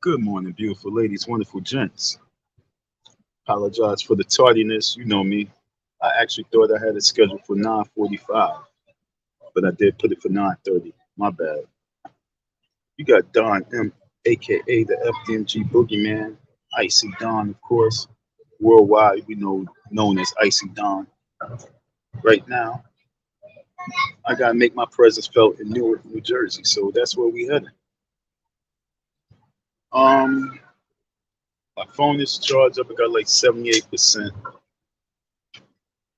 Good morning, beautiful ladies, wonderful gents. Apologize for the tardiness. You know me. I actually thought I had it scheduled for 9:45, but I did put it for 9:30. My bad. You got Don M, aka the FDMG Boogeyman, Icy Don, of course. Worldwide, we know known as Icy Don. Right now, I gotta make my presence felt in Newark, New Jersey, so that's where we headed. Um, my phone is charged up. I got like 78%.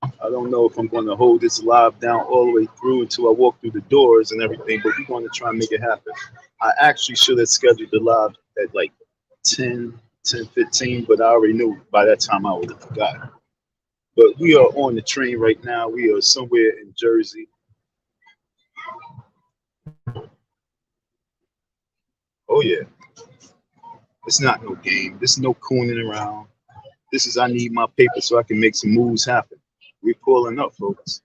I don't know if I'm going to hold this live down all the way through until I walk through the doors and everything, but we're going to try and make it happen. I actually should have scheduled the live at like 10:15, but I already knew by that time I would have forgotten. But we are on the train right now. We are somewhere in Jersey. Oh, yeah. It's not no game. This is no cooning around. This is I need my paper so I can make some moves happen. We're pulling up, folks.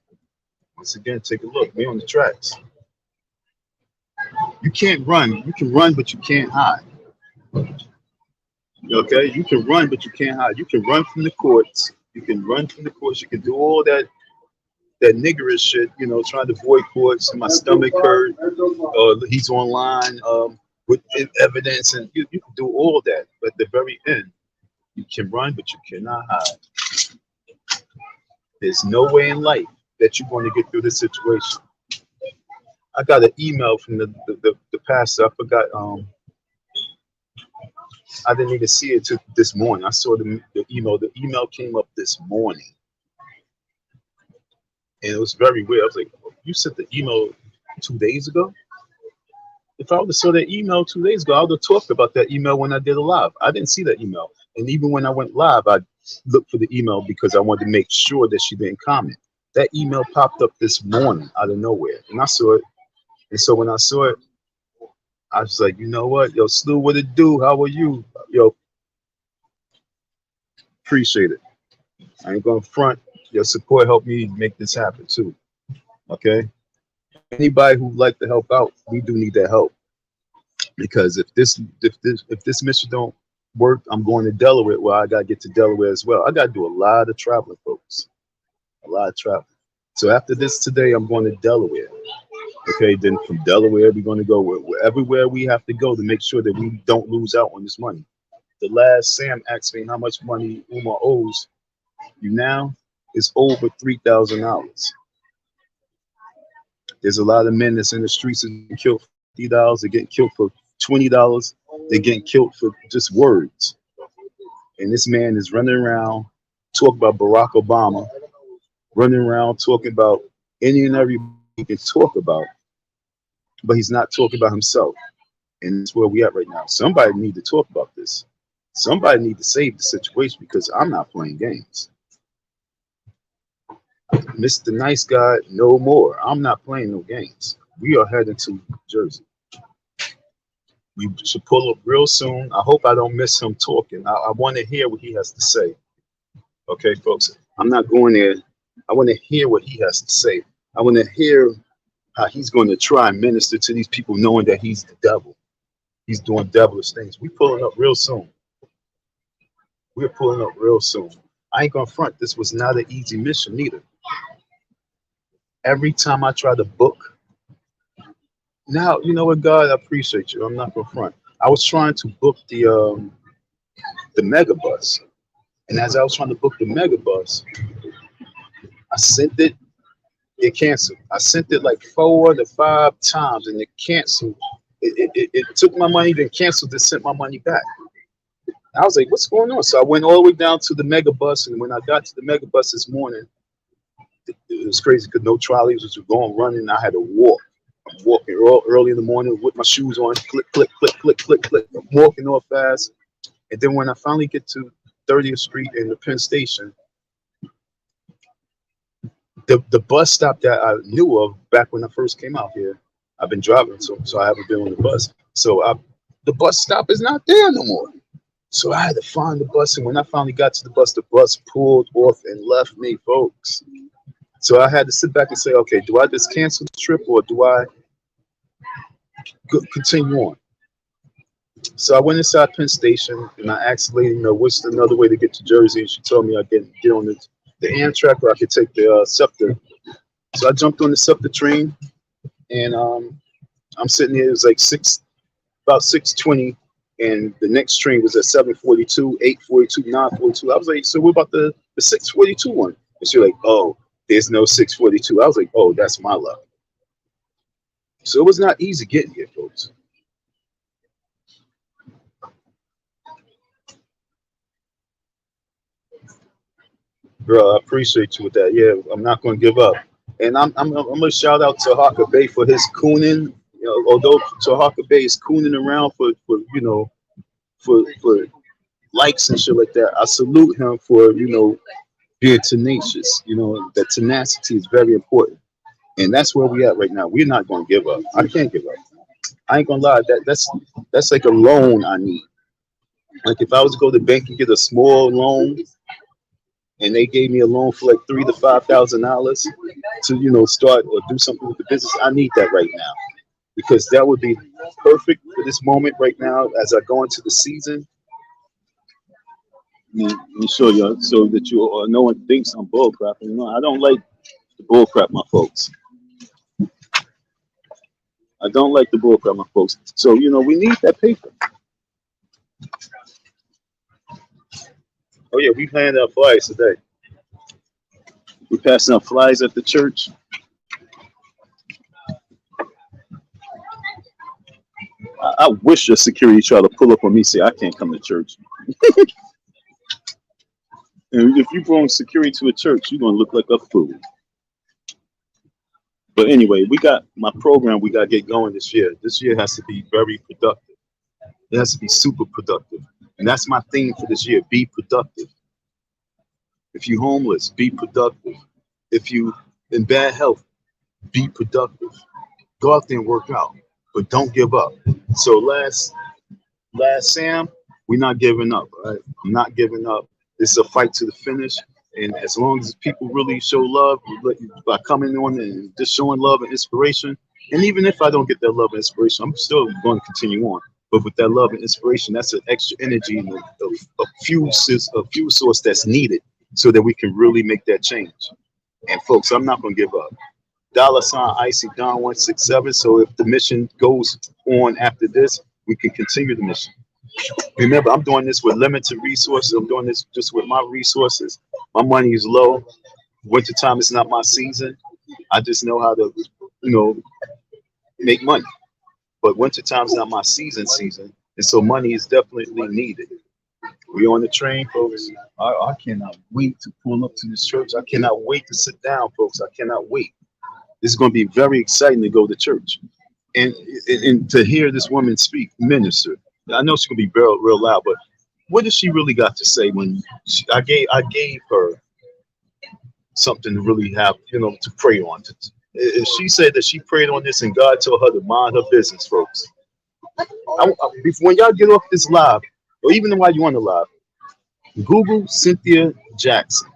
Once again, take a look. We're on the tracks. You can't run. You can run, but you can't hide. Okay? You can run, but you can't hide. You can run from the courts. You can run from the courts. You can do all that niggerish shit, trying to avoid courts. My stomach hurt. He's online with evidence, and you can do all that. But at the very end, you can run, but you cannot hide. There's no way in life that you're going to get through this situation. I got an email from the pastor. I forgot. I didn't even see it till this morning. I saw the email. The email came up this morning, and it was very weird. I was like, "You sent the email 2 days ago?" If I would have saw that email 2 days ago, I would have talked about that email when I did a live. I didn't see that email, and even when I went live, I looked for the email because I wanted to make sure that she didn't comment. That email popped up this morning out of nowhere, and I saw it. And so when I saw it, I was like, you know what, yo, Slew, what it do? How are you, yo? Appreciate it. I ain't gonna front. Your support helped me make this happen too. Okay. Anybody who'd like to help out, we do need that help. Because if this mission don't work, I'm going to Delaware. Well, I gotta get to Delaware as well. I gotta do a lot of traveling, folks. A lot of traveling. So after this today, I'm going to Delaware. Okay, then from Delaware, we're going to go everywhere we have to go to make sure that we don't lose out on this money. The last Sam asked me how much money Umar owes you now. It's over $3,000. There's a lot of men that's in the streets and killed for $50. They're getting killed for $20. They're getting killed for just words. And this man is running around talking about Barack Obama, running around talking about any and every he can talk about, but he's not talking about himself. And that's where we at right now. Somebody need to talk about this. Somebody need to save the situation because I'm not playing games. Mr. Nice Guy, no more. I'm not playing no games. We are heading to Jersey. We should pull up real soon. I hope I don't miss him talking. I want to hear what he has to say. Okay, folks, I'm not going there. I want to hear what he has to say. I want to hear how he's going to try and minister to these people knowing that he's the devil. He's doing devilish things. We're pulling up real soon. We're pulling up real soon. I ain't going to front. This was not an easy mission either. Every time I try to book, now, you know what, God, I appreciate you. I'm not going to front. I was trying to book the mega bus. And as I was trying to book the mega bus, I sent it. It canceled. I sent it like 4 to 5 times and it canceled. It took my money, then canceled, then sent my money back. I was like, what's going on? So I went all the way down to the mega bus. And when I got to the mega bus this morning, it was crazy because no trolleys was going running. I had to walk. I'm walking early in the morning with my shoes on, click, click, click, click, click, click. I'm walking all fast. And then when I finally get to 30th Street and the Penn Station, the bus stop that I knew of back when I first came out here, I've been driving, so I haven't been on the bus. So the bus stop is not there no more. So I had to find the bus, and when I finally got to the bus pulled off and left me, folks. So I had to sit back and say, okay, do I just cancel the trip or do I continue on? So I went inside Penn Station and I asked the lady, what's another way to get to Jersey? And she told me I could get on the Amtrak, or I could take the SEPTA. So I jumped on the SEPTA train, and I'm sitting here. It was like about 6:20, and the next train was at 7:42, 8:42, 9:42. I was like, so what about the 6:42 one? And she's like, oh, there's no 6:42. I was like, oh, that's my luck. So it was not easy getting here, folks. Bro, I appreciate you with that. Yeah, I'm not going to give up. And I'm going to shout out to Hawker Bay for his cooning. Although Tahaka Bay is cooning around for likes and shit like that, I salute him for being tenacious. That tenacity is very important, and that's where we at right now. We're not going to give up. I can't give up. I ain't gonna lie. That's like a loan I need. Like if I was to go to the bank and get a small loan, and they gave me a loan for like $3,000 to $5,000 to start or do something with the business, I need that right now, because that would be perfect for this moment right now as I go into the season. Let me show you so that no one thinks I'm bullcrap. I don't like the bullcrap, my folks. I don't like the bullcrap, my folks. So we need that paper. Oh yeah, we handing out flyers today. We're passing out flyers at the church. I wish the security tried to pull up on me and say I can't come to church. And if you bring security to a church, you're gonna look like a fool. But anyway, we got my program. We got to get going this year. This year has to be very productive. It has to be super productive, and that's my theme for this year: be productive. If you're homeless, be productive. If you in bad health, be productive. Go out there and work out, but don't give up. So last Sam, we're not giving up. Right? I'm not giving up. It's a fight to the finish. And as long as people really show love by coming on and just showing love and inspiration, and even if I don't get that love and inspiration, I'm still going to continue on. But with that love and inspiration, that's an extra energy and a fuel source that's needed so that we can really make that change. And folks, I'm not going to give up. $ Icy Don 167. So if the mission goes on after this, we can continue the mission. Remember, I'm doing this with limited resources. I'm doing this just with my resources. My money is low. Wintertime is not my season. I just know how to, make money. But wintertime is not my season. And so money is definitely needed. We on the train, folks. I cannot wait to pull up to this church. I cannot wait to sit down, folks. I cannot wait. This is going to be very exciting to go to church. And to hear this woman speak, minister. I know she's gonna be real loud, but what does she really got to say when I gave her something to really have, to pray on? She said that she prayed on this and God told her to mind her business, folks. When y'all get off this live, or even while you're on the live, Google Cynthia Jackson,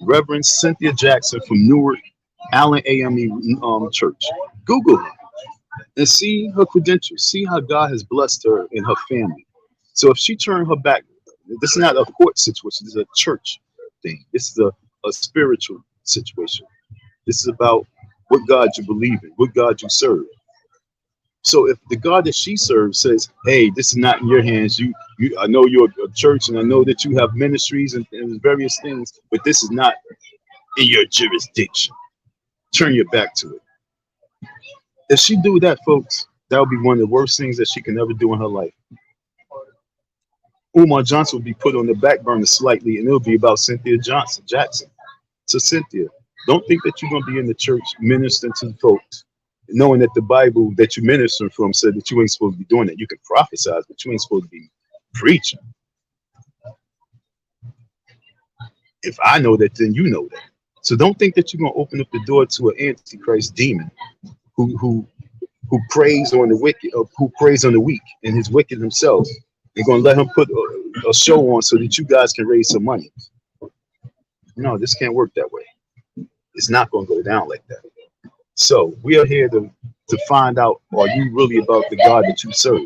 Reverend Cynthia Jackson from Newark Allen AME Church. Google her and see her credentials, see how God has blessed her and her family. So if she turned her back, this is not a court situation, this is a church thing. This is a spiritual situation. This is about what God you believe in, what God you serve. So if the God that she serves says, hey, this is not in your hands, I know you're a church and I know that you have ministries and various things, but this is not in your jurisdiction. Turn your back to it. If she do that, folks, that would be one of the worst things that she can ever do in her life. Umar Johnson will be put on the back burner slightly, and it'll be about Cynthia Jackson. So Cynthia, don't think that you're going to be in the church ministering to the folks, knowing that the Bible that you minister from said that you ain't supposed to be doing that. You can prophesy, but you ain't supposed to be preaching. If I know that, then you know that. So don't think that you're going to open up the door to an antichrist demon who preys on the wicked, or who preys on the weak, and his wicked himself. They're going to let him put a show on so that you guys can raise some money. No, this can't work that way. It's not going to go down like that. So we are here to find out, are you really about the God that you serve?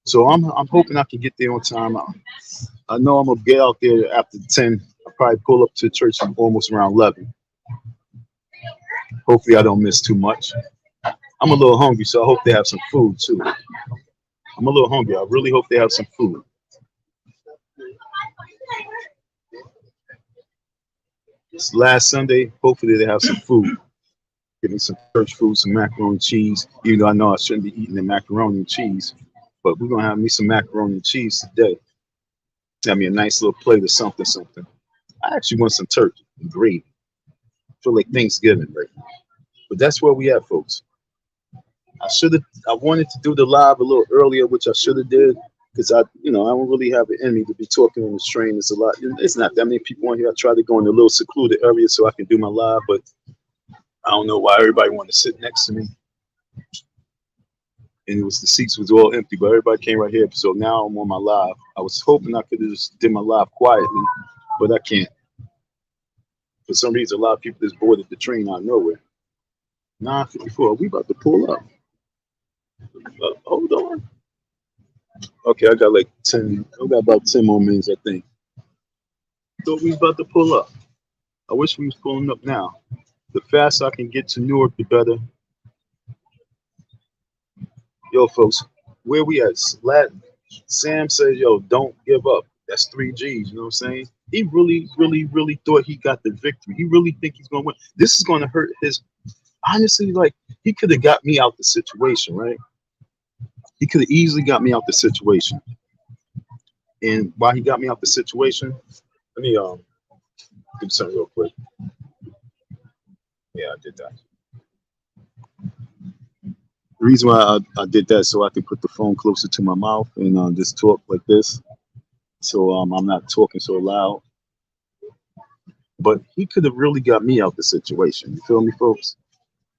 So I'm hoping I can get there on time. I know I'm gonna get out there after 10. I'll probably pull up to church almost around 11. Hopefully I don't miss too much. I'm a little hungry, so I hope they have some food too. I'm a little hungry. I really hope they have some food. It's last Sunday. Hopefully they have some food. Give me some church food, some macaroni and cheese. Even though I know I shouldn't be eating the macaroni and cheese, but we're gonna have me some macaroni and cheese today. Have me a nice little plate of something, something. I actually want some turkey and gravy. I feel like Thanksgiving right now. But that's where we at, folks. I wanted to do the live a little earlier, which I should have did, because I don't really have it in me to be talking on the train. It's a lot. It's not that many people on here. I try to go in a little secluded area so I can do my live, but I don't know why everybody wanted to sit next to me. And the seats was all empty, but everybody came right here. So now I'm on my live. I was hoping I could have just did my live quietly, but I can't. For some reason, a lot of people just boarded the train out of nowhere. 9:54. We about to pull up. Hold on. Okay, I got like 10. I got about 10 more minutes, I think. Thought we was about to pull up. I wish we was pulling up now. The faster I can get to Newark, the better. Yo, folks, where we at? Sam says, yo, don't give up. That's 3 G's, you know what I'm saying? He really, really, really thought he got the victory. He really think he's going to win. This is going to hurt his, honestly, like, he could have got me out the situation, right? He could have easily got me out the situation. And while he got me out the situation, let me do something real quick. Yeah, I did that. The reason why I did that so I could put the phone closer to my mouth and just talk like this, so I'm not talking so loud. But he could have really got me out the situation. You feel me, folks?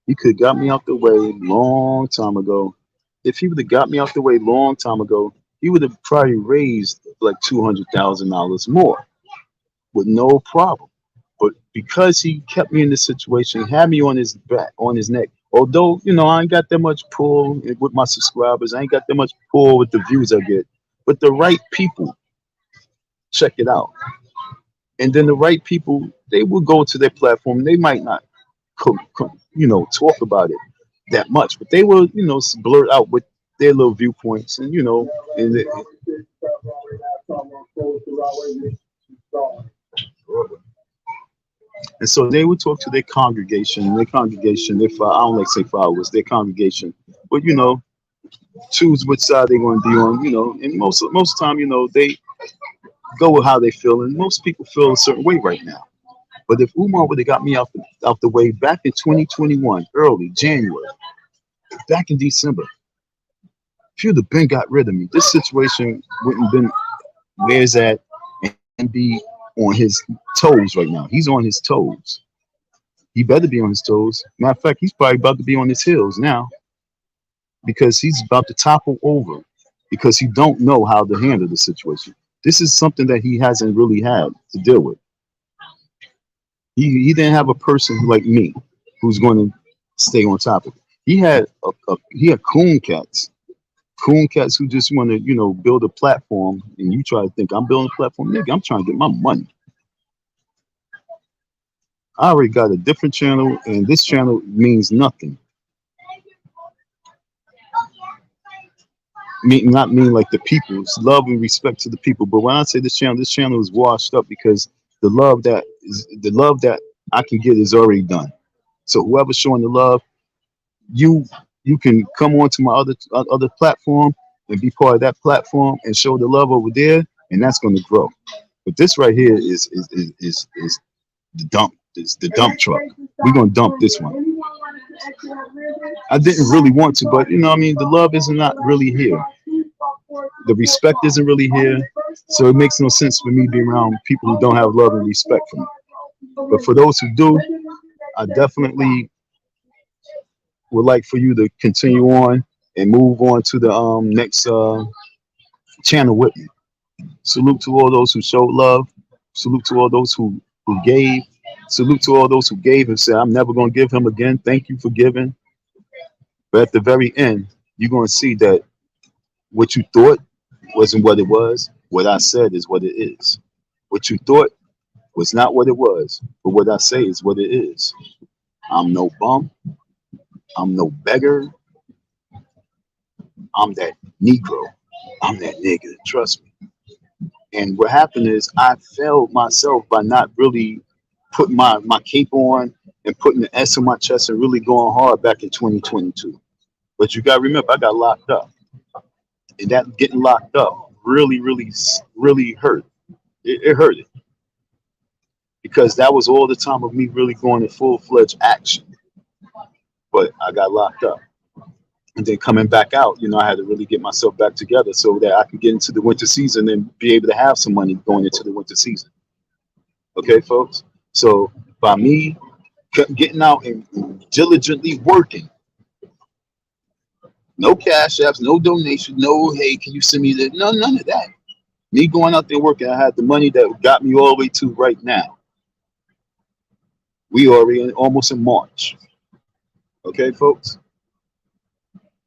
He could have got me out the way long time ago. If he would have got me out the way long time ago, he would have probably raised like $200,000 more with no problem. But because he kept me in this situation, had me on his back, on his neck. Although, I ain't got that much pull with my subscribers. I ain't got that much pull with the views I get. But the right people check it out. And then the right people, they will go to their platform. They might not, talk about it that much, but they will, blurt out with their little viewpoints and and so they would talk to their congregation. I don't like to say followers, their congregation. But choose which side they're going to be on. And most of the time, they go with how they feel, and most people feel a certain way right now. But if Umar would have got me out the way back in 2021, early January, back in December, if you'd have been got rid of me, this situation wouldn't have been where it's at and be on his toes right now. He's on his toes. He better be on his toes. Matter of fact, he's probably about to be on his heels now because he's about to topple over because he don't know how to handle the situation. This is something that he hasn't really had to deal with. He didn't have a person like me who's going to stay on top of it. He had coon cats who just want to build a platform, and you try to think I'm building a platform. Nigga, I'm trying to get my money. I already got a different channel, and this channel means nothing. Not mean like the people. It's love and respect to the people. But when I say this channel is washed up because the love that I can get is already done. So whoever's showing the love, you can come on to my other platform and be part of that platform and show the love over there, and that's going to grow. But this right here is the dump. It's the dump truck. We're gonna dump this one. I didn't really want to, but the love is not really here. The respect isn't really here, so it makes no sense for me being around people who don't have love and respect for me. But for those who do, I definitely would like for you to continue on and move on to the next channel with me. Salute to all those who showed love. Salute to all those who gave. Salute to all those who gave and said, I'm never going to give him again. Thank you for giving. But at the very end, you're going to see that What you thought wasn't what it was. What I said is what it is. What you thought was not what it was, but what I say is what it is. I'm no bum. I'm no beggar. I'm that Negro. I'm that nigga. Trust me. And what happened is I failed myself by not really putting my cape on and putting the S on my chest and really going hard back in 2022. But you got to remember, I got locked up. And that getting locked up really, really, really hurt. It hurted. Because that was all the time of me really going in full-fledged action. But I got locked up. And then coming back out, I had to really get myself back together so that I could get into the winter season and be able to have some money going into the winter season. Okay, folks? So by me getting out and diligently working, no cash apps, no donation, no, hey, can you send me that? No, none of that. Me going out there working, I had the money that got me all the way to right now. We already almost in March. Okay, folks?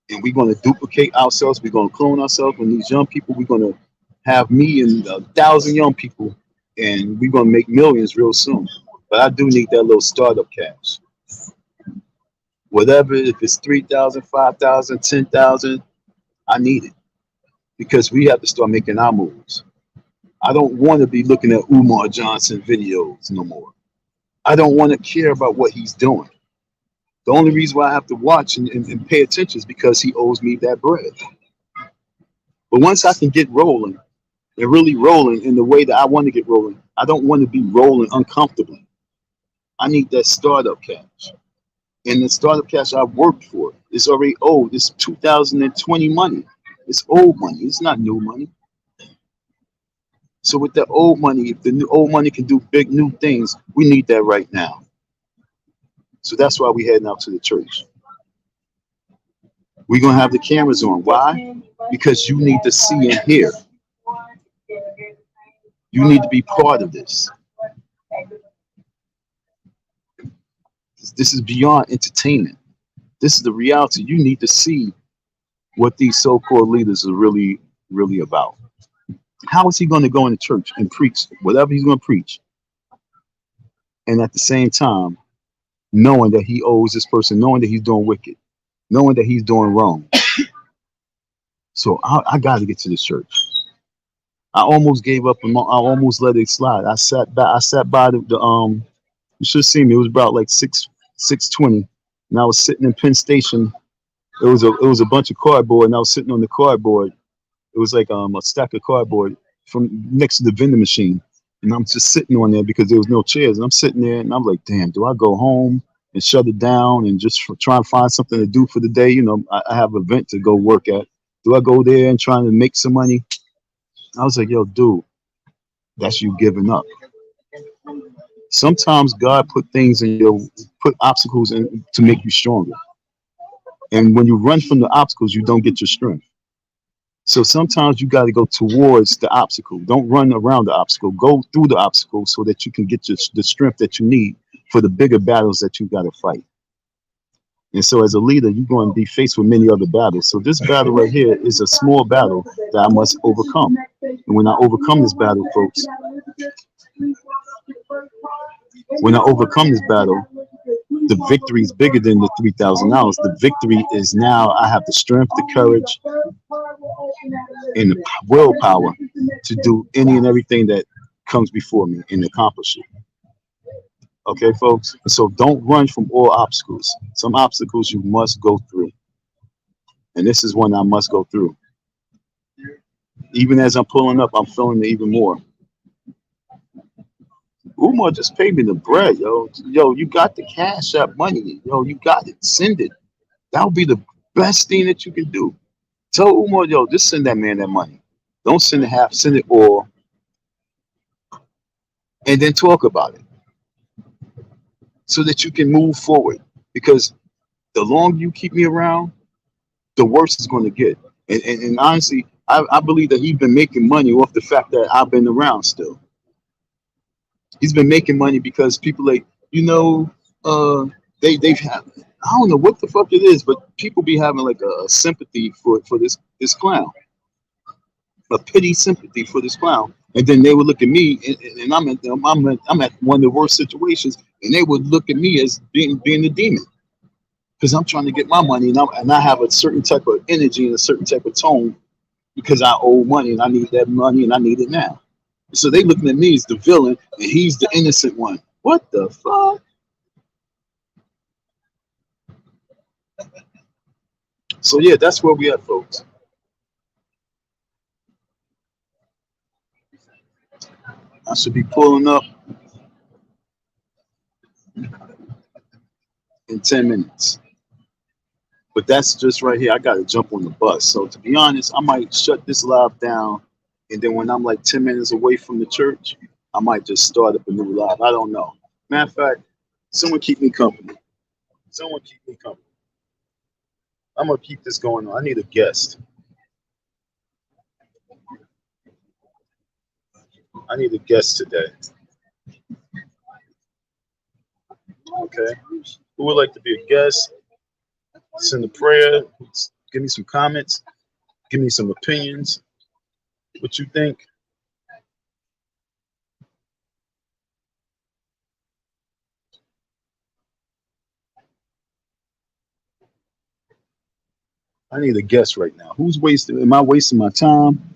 And we're going to duplicate ourselves. We're going to clone ourselves. And these young people, we're going to have me and 1,000 young people, and we're going to make millions real soon. But I do need that little startup cash. Whatever, if it's 3,000, 5,000, 10,000, I need it because we have to start making our moves. I don't want to be looking at Umar Johnson videos no more. I don't want to care about what he's doing. The only reason why I have to watch and pay attention is because he owes me that bread. But once I can get rolling and really rolling in the way that I want to get rolling, I don't want to be rolling uncomfortably. I need that startup cash. And the startup cash I worked for is already old. It's 2020 money. It's old money. It's not new money. So with that old money, if the new old money can do big new things, we need that right now. So that's why we're heading out to the church. We're going to have the cameras on. Why? Because you need to see and hear. You need to be part of this. This is beyond entertainment. This is the reality. You need to see what these so-called leaders are really, really about. How is he going to go into church and preach whatever he's going to preach? And at the same time, knowing that he owes this person, knowing that he's doing wicked, knowing that he's doing wrong. So I got to get to this church. I almost gave up. I almost let it slide. I sat by the you should have seen me. It was about like 6:20, and I was sitting in Penn Station. It was a bunch of cardboard, and I was sitting on the cardboard. It was like a stack of cardboard from next to the vending machine. And I'm just sitting on there because there was no chairs. And I'm sitting there and I'm like, damn, do I go home and shut it down and just try and find something to do for the day? I have an event to go work at. Do I go there and try to make some money? I was like, yo, dude, that's you giving up. Sometimes God put obstacles in to make you stronger. And when you run from the obstacles, you don't get your strength. So sometimes you got to go towards the obstacle. Don't run around the obstacle. Go through the obstacle so that you can get the strength that you need for the bigger battles that you got to fight. And so as a leader, you're going to be faced with many other battles. So this battle right here is a small battle that I must overcome. And when I overcome this battle, folks, the victory is bigger than the $3,000. The victory is now I have the strength, the courage, and the willpower to do any and everything that comes before me and accomplish it. Okay, folks? So don't run from all obstacles. Some obstacles you must go through. And this is one I must go through. Even as I'm pulling up, I'm feeling it even more. Umar just paid me the bread, yo. Yo, you got the Cash App money. Yo, you got it. Send it. That would be the best thing that you can do. Tell Umar, yo, just send that man that money. Don't send it half, send it all. And then talk about it. So that you can move forward. Because the longer you keep me around, the worse it's going to get. And honestly, I believe that he's been making money off the fact that I've been around still. He's been making money because people they've had, I don't know what the fuck it is, but people be having like a sympathy for this clown. a pity sympathy for this clown. And then they would look at me, and I'm at one of the worst situations, and they would look at me as being the demon because I'm trying to get my money, and I have a certain type of energy and a certain type of tone because I owe money and I need that money and I need it now. So they looking at me as the villain and he's the innocent one. What the fuck? So yeah, that's where we at, folks. I should be pulling up in 10 minutes. But that's just right here. I got to jump on the bus. So to be honest, I might shut this live down. And then when I'm like 10 minutes away from the church, I might just start up a new live. I don't know. Matter of fact, someone keep me company. Someone keep me company. I'm going to keep this going on. I need a guest. I need a guest today. Okay. Who would like to be a guest? Send a prayer. Give me some comments. Give me some opinions. What you think? I need a guest right now. Who's wasting? Am I wasting my time?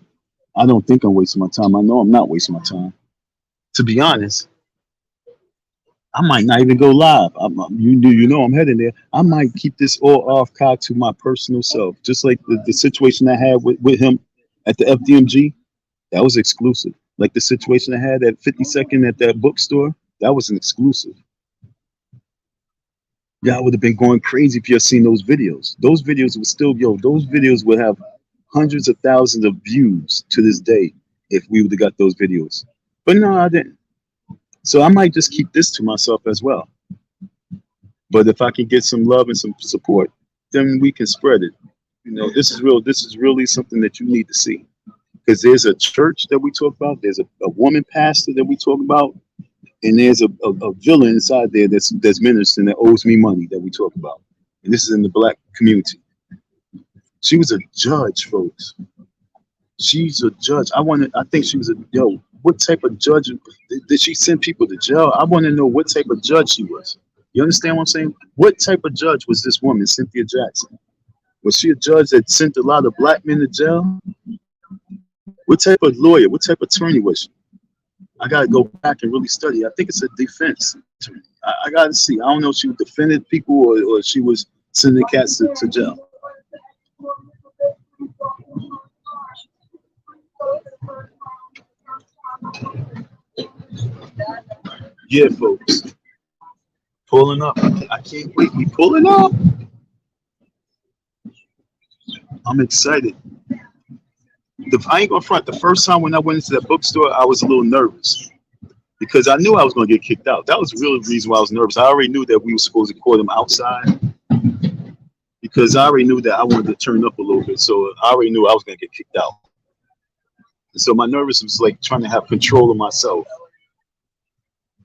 I don't think I'm wasting my time. I know I'm not wasting my time. To be honest, I might not even go live. You know I'm heading there. I might keep this all off card to my personal self, just like the situation I had with him at the FDMG. That was exclusive. Like the situation I had at 52nd at that bookstore, that was an exclusive. Y'all would have been going crazy if you had seen those videos. Those videos would still, those videos would have hundreds of thousands of views to this day if we would have got those videos. But no, I didn't. So I might just keep this to myself as well. But if I can get some love and some support, then we can spread it. You know, this is real. This is really something that you need to see. Because there's a church that we talk about. There's a woman pastor that we talk about. And there's a villain inside there that's ministering that owes me money that we talk about. And this is in the black community. She was a judge, folks. She's a judge. I think she was what type of judge did she send people to jail? I want to know what type of judge she was. You understand what I'm saying? What type of judge was this woman, Cynthia Jackson? Was she a judge that sent a lot of black men to jail? What type of lawyer, what type of attorney was she? I got to go back and really study. I think it's a defense attorney. I got to see. I don't know if she defended people or she was sending cats to jail. Yeah, folks. Pulling up. I can't wait. We pulling up. I'm excited. I ain't gonna front. The first time when I went into that bookstore, I was a little nervous because I knew I was gonna get kicked out. That was really the reason why I was nervous. I already knew that we were supposed to court them outside because I already knew that I wanted to turn up a little bit. So I already knew I was gonna get kicked out. And so my nervousness was like trying to have control of myself.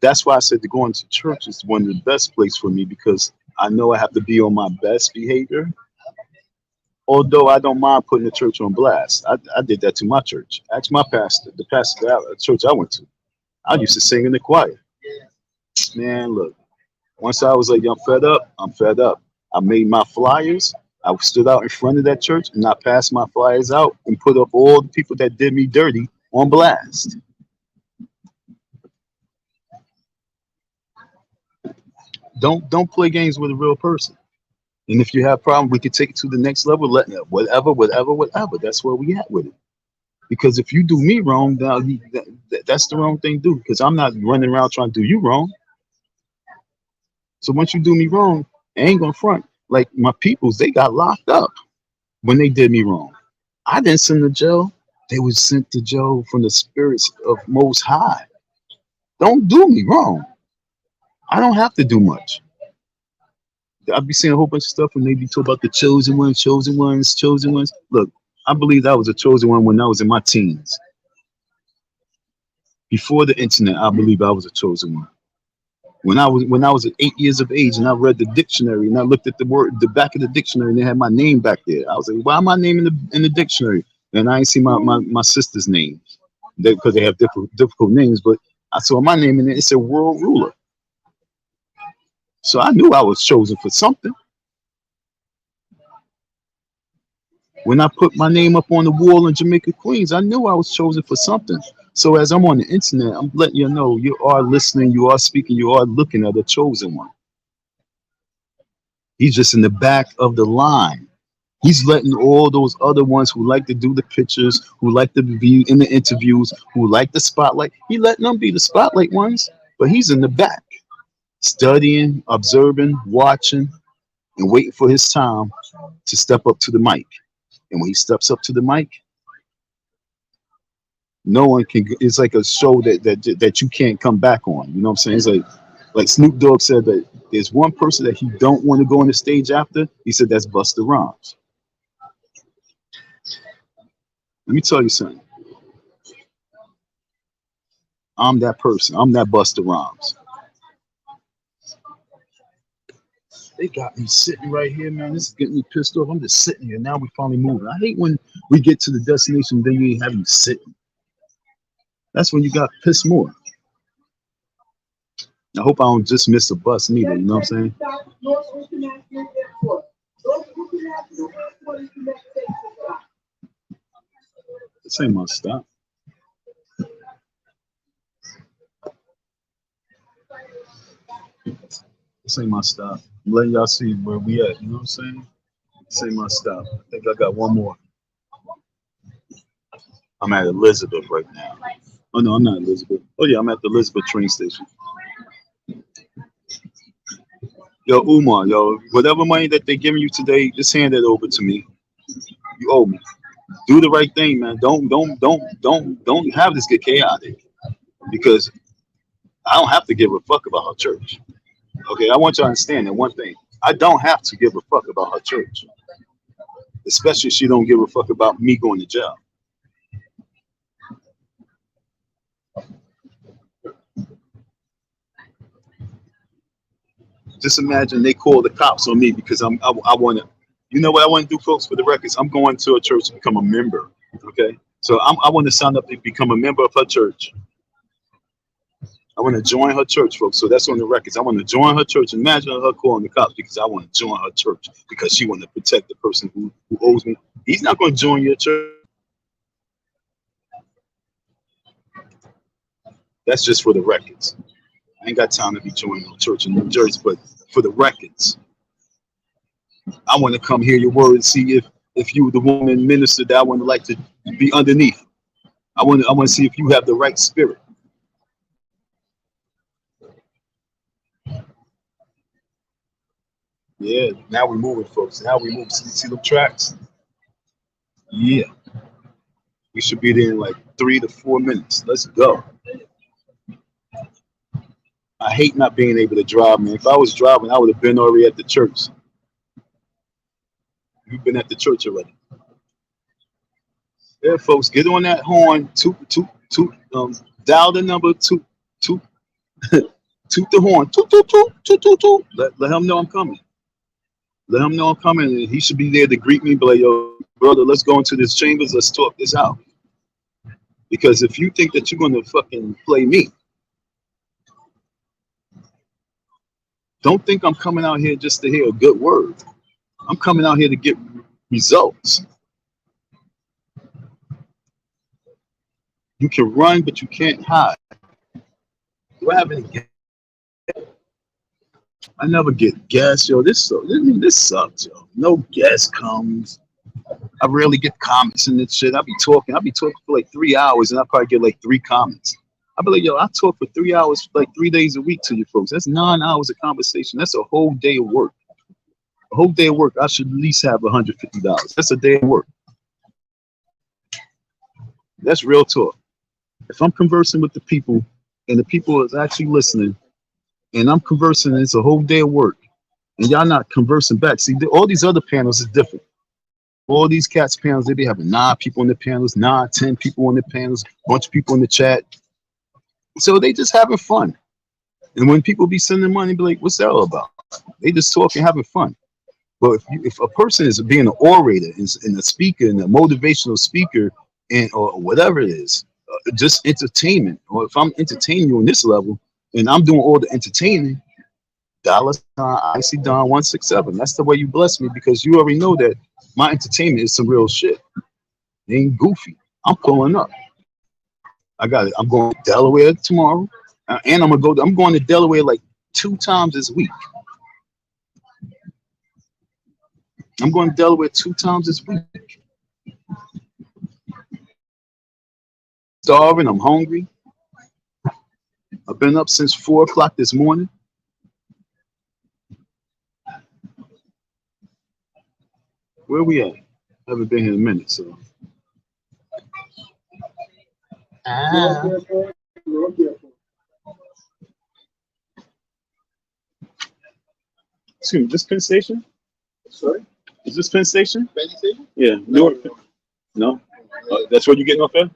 That's why I said to go into church is one of the best places for me because I know I have to be on my best behavior. Although I don't mind putting the church on blast. I did that to my church. Ask my pastor, the pastor at the church I went to. I used to sing in the choir. Man, look, once I was like, I'm fed up, I'm fed up. I made my flyers. I stood out in front of that church and I passed my flyers out and put up all the people that did me dirty on blast. Don't play games with a real person. And if you have a problem, we could take it to the next level. Whatever. That's where we at with it. Because if you do me wrong, that's the wrong thing to do. Because I'm not running around trying to do you wrong. So once you do me wrong, I ain't gonna front. Like my peoples, they got locked up when they did me wrong. I didn't send to jail. They was sent to jail from the spirits of Most High. Don't do me wrong. I don't have to do much. I'd be seeing a whole bunch of stuff and they be talking about the chosen ones, chosen ones, chosen ones. Look, I believe I was a chosen one when I was in my teens. Before the internet, I believe I was a chosen one. When I was 8 years of age and I read the dictionary and I looked at the back of the dictionary and they had my name back there. I was like, why my name in the dictionary? And I ain't see my sister's name because they have difficult names, but I saw my name in there. It said world ruler. So I knew I was chosen for something. When I put my name up on the wall in Jamaica, Queens, I knew I was chosen for something. So as I'm on the internet, I'm letting you know you are listening, you are speaking, you are looking at a chosen one. He's just in the back of the line. He's letting all those other ones who like to do the pictures, who like to be in the interviews, who like the spotlight, he letting them be the spotlight ones, but he's in the back, studying, observing, watching, and waiting for his time to step up to the mic. And when he steps up to the mic, no one can. It's like a show that you can't come back on. You know what I'm saying? It's like Snoop Dogg said that there's one person that he don't want to go on the stage after. He said that's Busta Rhymes. Let me tell you something. I'm that person. I'm that Busta Rhymes. They got me sitting right here, man. This is getting me pissed off. I'm just sitting here. Now we finally moving. I hate when we get to the destination, then you ain't have you sitting. That's when you got pissed more. I hope I don't just miss a bus neither, you know what I'm saying? This ain't my stop. This ain't my stop. I'm letting y'all see where we at, you know what I'm saying? This ain't my stop. I think I got one more. I'm at Elizabeth right now. Oh no, I'm not Elizabeth. Oh yeah, I'm at the Elizabeth train station. Yo, Umar, yo, whatever money that they giving you today, just hand it over to me. You owe me. Do the right thing, man. Don't have this get chaotic. Because I don't have to give a fuck about her church. Okay, I want you to understand that one thing. I don't have to give a fuck about her church. Especially if she don't give a fuck about me going to jail. Just imagine they call the cops on me because I want to, you know what I want to do, folks, for the records? I'm going to a church to become a member, okay? So I want to sign up to become a member of her church. I want to join her church, folks, so that's on the records. I want to join her church. Imagine her calling the cops because I want to join her church because she want to protect the person who owes me. He's not going to join your church. That's just for the records. I ain't got time to be joining a church in New Jersey, but for the records, I want to come hear your word and see if you, the woman minister that I want to like to be underneath. I want to see if you have the right spirit. Yeah, now we're moving, folks. Now we move. See the tracks? Yeah. We should be there in like 3 to 4 minutes. Let's go. I hate not being able to drive, man. If I was driving, I would have been already at the church. You've been at the church already. Yeah, folks, get on that horn. Dial the number 2. Toot the horn. Toot. Let him know I'm coming. Let him know I'm coming. And he should be there to greet me. Be like, yo, brother, let's go into this chambers. Let's talk this out. Because if you think that you're going to fucking play me, don't think I'm coming out here just to hear a good word. I'm coming out here to get results. You can run, but you can't hide. Do I have any gas? I never get gas, yo. This sucks, yo. No gas comes. I rarely get comments in this shit. I'll be talking for like 3 hours, and I probably get like 3 comments. I'll be like, yo, I talk for 3 hours, like 3 days a week to you folks. That's 9 hours of conversation. That's a whole day of work. A whole day of work, I should at least have $150. That's a day of work. That's real talk. If I'm conversing with the people, and the people is actually listening, and I'm conversing, it's a whole day of work, and y'all not conversing back. See, all these other panels is different. All these cats panels, they be having 9 people on the panels, 9, 10 people on the panels, bunch of people in the chat. So they just having fun. And when people be sending money, be like, what's that all about? They just talking, having fun. But if a person is being an orator and a speaker and a motivational speaker and or whatever it is, just entertainment, or if I'm entertaining you on this level and I'm doing all the entertaining, $IC Don 167. That's the way you bless me, because you already know that my entertainment is some real shit. It ain't goofy. I'm pulling up. I got it. I'm going to Delaware tomorrow, and I'm going to Delaware like 2 times this week. I'm going to Delaware 2 times this week. Starving. I'm hungry. I've been up since 4 o'clock this morning. Where we at? I haven't been here in a minute, so. Excuse me, this Penn Station? Sorry? Is this Penn Station? Penn Station? Yeah. Newark. No? That's where you're getting off there?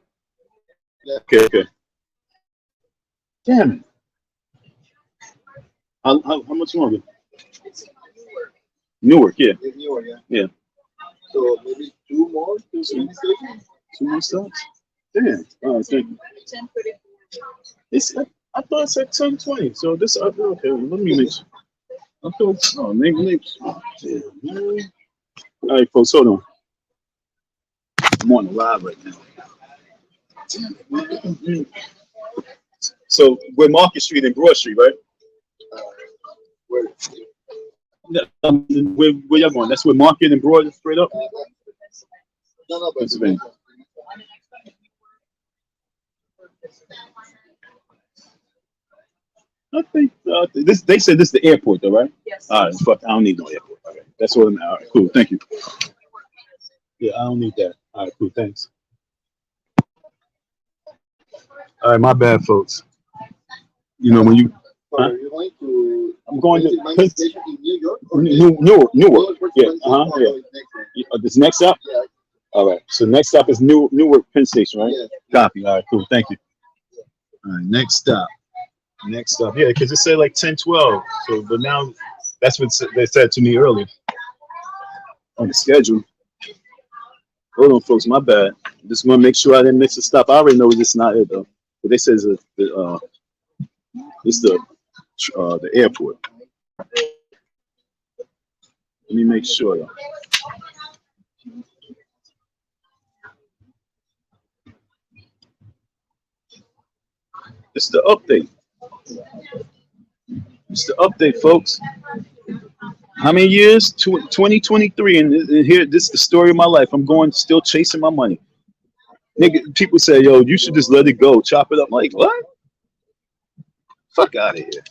Yeah. Okay. Damn it. How much longer? It's Newark. Newark, yeah. It's Newark, yeah. Yeah. So maybe 2 more to Penn Station? 2 more stops? Damn. All right, thank you. 10:34. I thought it said 10:20. So this, okay, let me make sure. I thought, oh, maybe. All right, folks, hold on. I'm on the live right now. So we're Market Street and Broad Street, right? Where y'all going? That's where Market and Broad is straight up? No, Pennsylvania. I think this. They said this is the airport, though, right? Yes. All right, fuck. I don't need no airport. Okay, that's what I'm. All right, cool. Thank you. Yeah, I don't need that. All right, cool. Thanks. All right, my bad, folks. You know when you. Huh? You're going to. I'm going to Penn Station in New York. Newark. Yeah. Yeah. This next up. Yeah. All right. So next stop is Newark Penn Station, right? Yeah. Copy. All right. Cool. Thank you. All right. Next stop. Yeah, because it said like 10:12. So, but now that's what they said to me earlier on the schedule. Hold on, folks. My bad. Just want to make sure I didn't miss a stop. I already know this is not it though. But they said it's the airport. Let me make sure though. It's the update. It's the update, folks. How many years? 2023, and here, this is the story of my life. I'm still chasing my money. Nigga, people say, yo, you should just let it go, chop it up. I'm like, what? Fuck out of here.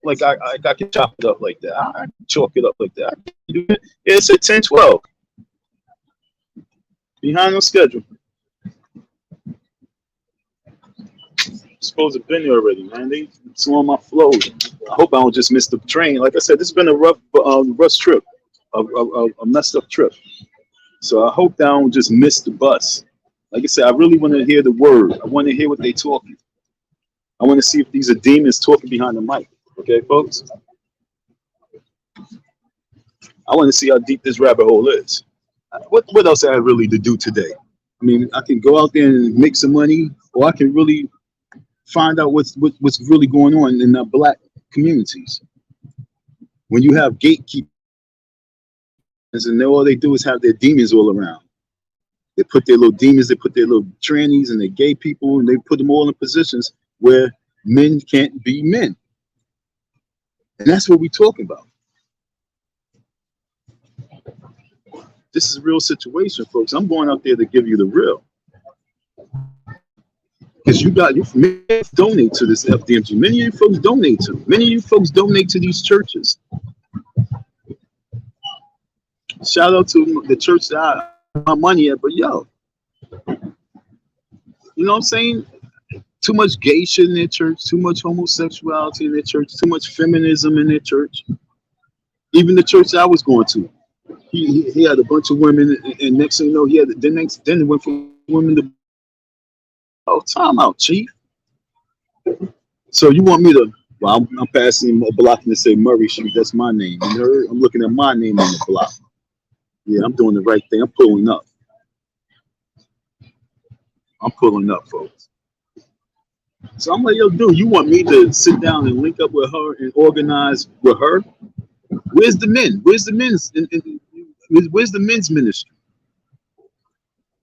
Like, I can chop it up like that. I can chalk it up like that. It's at 10:12. Behind on schedule. Supposed to have been there already, man. They slowing my flow. I hope I don't just miss the train. Like I said, this has been a rough trip, a messed up trip. So I hope that I don't just miss the bus. Like I said, I really want to hear the word. I want to hear what they talking. I want to see if these are demons talking behind the mic. Okay, folks? I want to see how deep this rabbit hole is. What else I have really to do today? I mean, I can go out there and make some money, or I can really find out what's really going on in the black communities. When you have gatekeepers and all they do is have their demons all around. They put their little demons, they put their little trannies and their gay people, and they put them all in positions where men can't be men. And that's what we're talking about. This is a real situation, folks. I'm going out there to give you the real. Because you donate to this FDMG. Many of you folks donate to. Many of you folks donate to these churches. Shout out to the church that I have my money at, but yo, you know what I'm saying? Too much gay shit in their church, too much homosexuality in their church, too much feminism in their church. Even the church I was going to, he had a bunch of women, and next thing you know, then it went from women to. Oh, time out, Chief. So you want me to Well, I'm passing a block and they say Murray Street. That's my name. You heard? I'm looking at my name on the block. Yeah, I'm doing the right thing. I'm pulling up. I'm pulling up, folks. So I'm like, yo, dude, you want me to sit down and link up with her and organize with her? Where's the men? Where's the men's? Where's the men's ministry?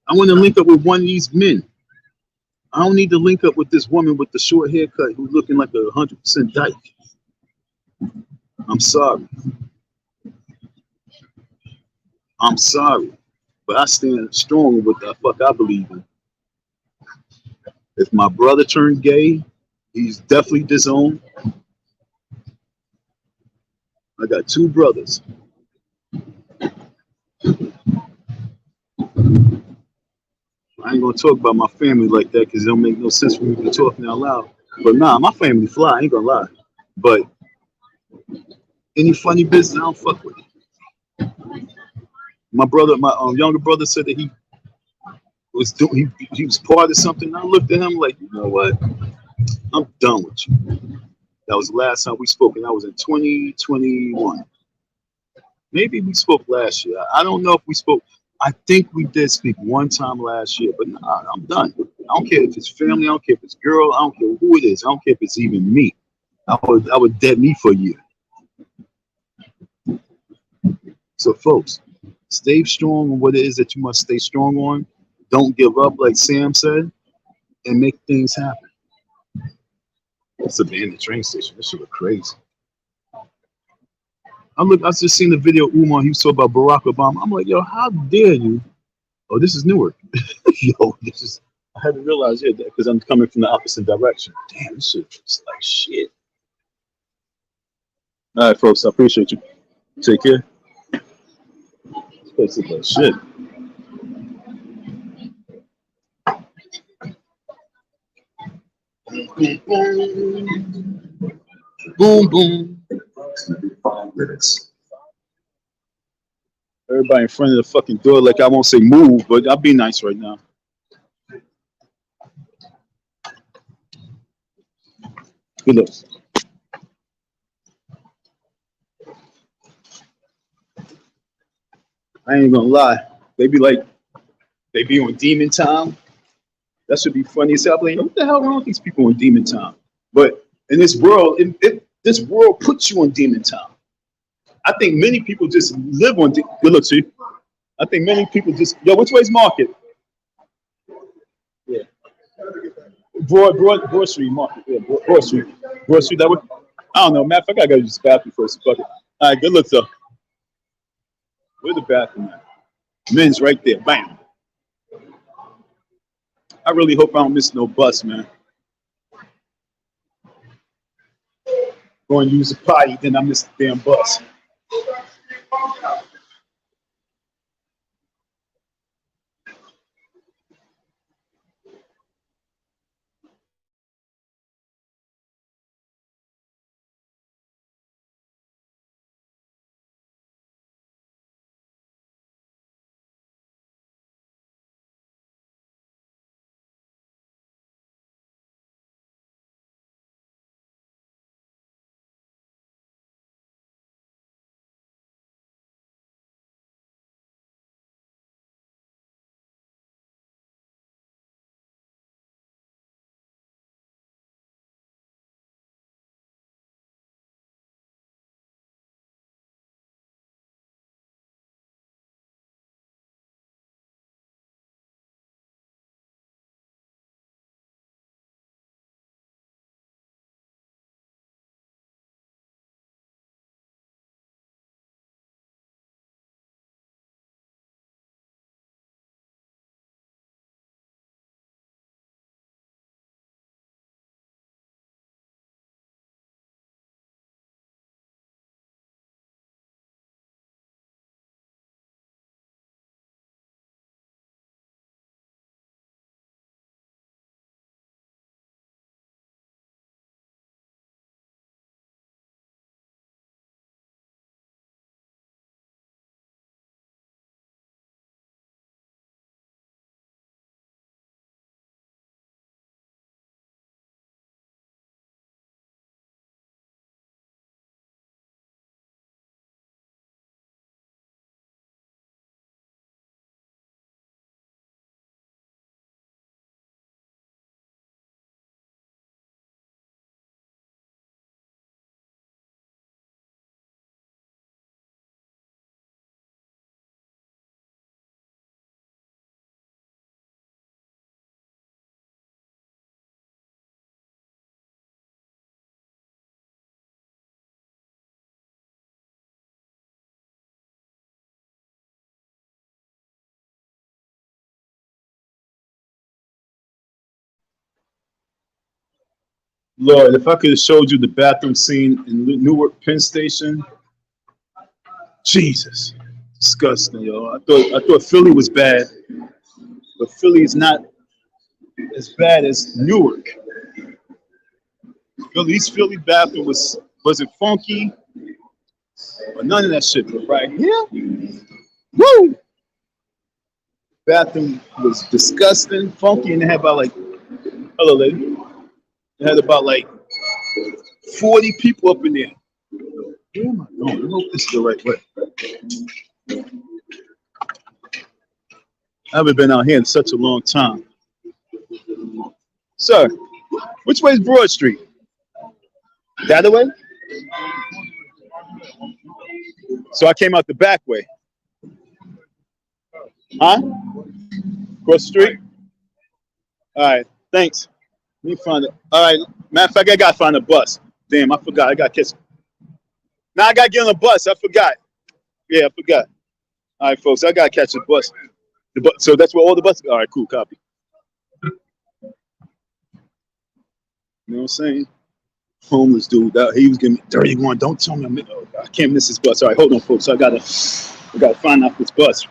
I want to link up with one of these men. I don't need to link up with this woman with the short haircut who's looking like 100% dyke. I'm sorry. I'm sorry. But I stand strong with the fuck I believe in. If my brother turned gay, he's definitely disowned. I got two brothers. I ain't gonna talk about my family like that because it don't make no sense for me to be talking out loud. But nah, my family fly, I ain't gonna lie. But any funny business, I don't fuck with it. My brother, my younger brother said that he was doing, he was part of something. I looked at him like, you know what? I'm done with you. That was the last time we spoke, and that was in 2021. Maybe we spoke last year. I don't know if we spoke. I think we did speak one time last year, but nah, I'm done. I don't care if it's family. I don't care if it's girl. I don't care who it is. I don't care if it's even me. I would dead me for a year. So, folks, stay strong on what it is that you must stay strong on. Don't give up, like Sam said, and make things happen. It's abandoned train station. This shit look crazy. I just seen the video of Umar. He was talking about Barack Obama. I'm like, yo, how dare you? Oh, this is Newark. Yo, this is. I had to realize it because I'm coming from the opposite direction. Damn, this shit looks like shit. All right, folks. I appreciate you. Take care. This place looks like shit. Boom, boom. 5 minutes. Everybody in front of the fucking door, like I won't say move, but I'll be nice right now. Good looks. I ain't gonna lie. They be on demon time. That should be funny as hell. Like, what the hell wrong with these people on demon time? But in this world, this world puts you on demon time. I think many people just live on. Good look, see. I think many people just. Yo, which way's Market? Yeah. Broad Street Market. Yeah, Broad Street. Broad Street. That way. I don't know. Matter of fact, I gotta use the bathroom first. Fuck it. All right. Good look, though. Where's the bathroom at? Men's right there. Bam. I really hope I don't miss no bus, man. Go and use the potty, then I miss the damn bus. Lord, if I could have showed you the bathroom scene in Newark Penn Station, Jesus, disgusting, yo. I thought Philly was bad, but Philly is not as bad as Newark. Philly bathroom wasn't funky or none of that shit. But right here, woo! Bathroom was disgusting, funky, and they had about like, hello, lady. They had about like 40 people up in there. Where am I going? I hope this is the right way. I haven't been out here in such a long time. Sir, which way is Broad Street? That way? So I came out the back way. Huh? Cross the street? All right, thanks. Let me find it. All right, matter of fact, I got to find a bus. Damn, I forgot. I got to catch. Now I got to get on a bus. I forgot. Yeah, I forgot. All right, folks, I got to catch a bus. So that's where all the buses. All right, cool, copy. You know what I'm saying? Homeless dude, he was giving me 31. Don't tell me I can't miss this bus. All right, hold on, folks. I gotta find out this bus.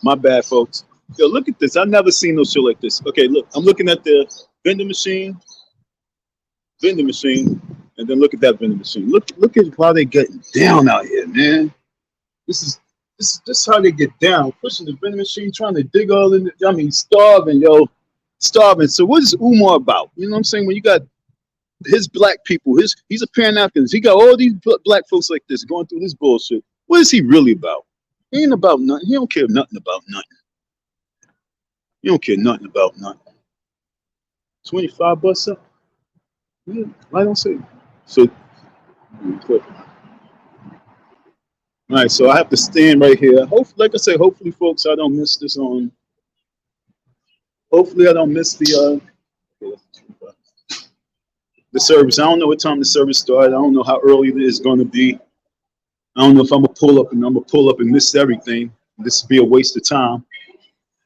My bad, folks. Yo, look at this. I've never seen no shit like this. Okay, look, I'm looking at the vending machine, and then look at that vending machine. Look at how they getting down out here, man. This is how they get down, pushing the vending machine, trying to dig all in. I mean, starving, yo, starving. So what is Umar about? You know what I'm saying? When you got his black people, he's a Pan African. He got all these black folks like this going through this bullshit. What is he really about? He ain't about nothing. He don't care nothing about nothing. He don't care nothing about nothing. 25 bucks up? Yeah, I don't say. So, all right, so I have to stand right here. Hopefully, like I say, hopefully, folks, I don't miss this on. Hopefully, I don't miss the service. I don't know what time the service started. I don't know how early it is going to be. I don't know if I'm gonna pull up and miss everything. This would be a waste of time.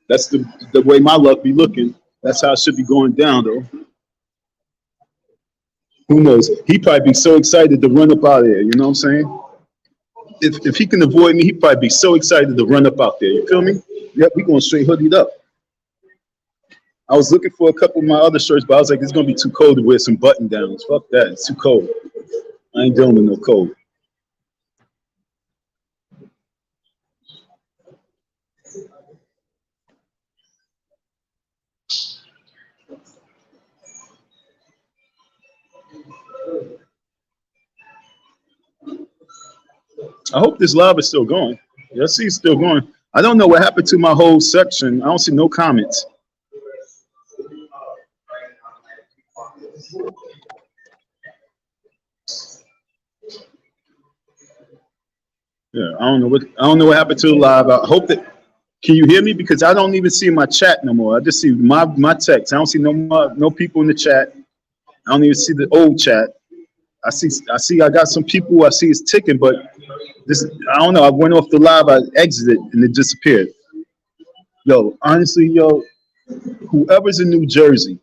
That's the way my luck be looking. That's how it should be going down, though. Who knows? He probably be so excited to run up out of there. You know what I'm saying? If he can avoid me, he'd probably be so excited to run up out there. You feel me? Yep, we going straight hoodied up. I was looking for a couple of my other shirts, but I was like, it's gonna be too cold to wear some button downs. Fuck that, it's too cold. I ain't dealing with no cold. I hope this live is still going. Yeah, I see it's still going. I don't know what happened to my whole section. I don't see no comments. Yeah, I don't know what happened to the live. I hope that Can you hear me? Because I don't even see my chat no more. I just see my text. I don't see no people in the chat. I don't even see the old chat. I got some people I see it's ticking, but this, I don't know. I went off the live, I exited, and it disappeared. Yo, honestly, yo, whoever's in New Jersey,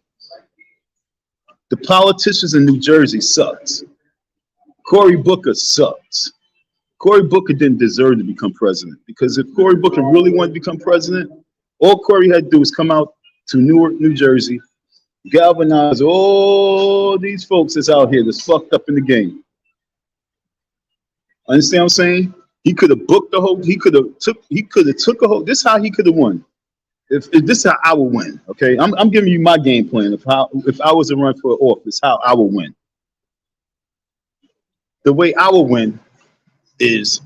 the politicians in New Jersey sucks. Cory Booker sucks. Cory Booker didn't deserve to become president, because if Cory Booker really wanted to become president, all Cory had to do was come out to Newark, New Jersey, galvanize all these folks that's out here that's fucked up in the game. Understand what I'm saying? He could have booked the whole. He could have took a whole. This is how he could have won. If this is how I would win. Okay, I'm giving you my game plan of how, if I was to run for office, how I would win. The way I would win is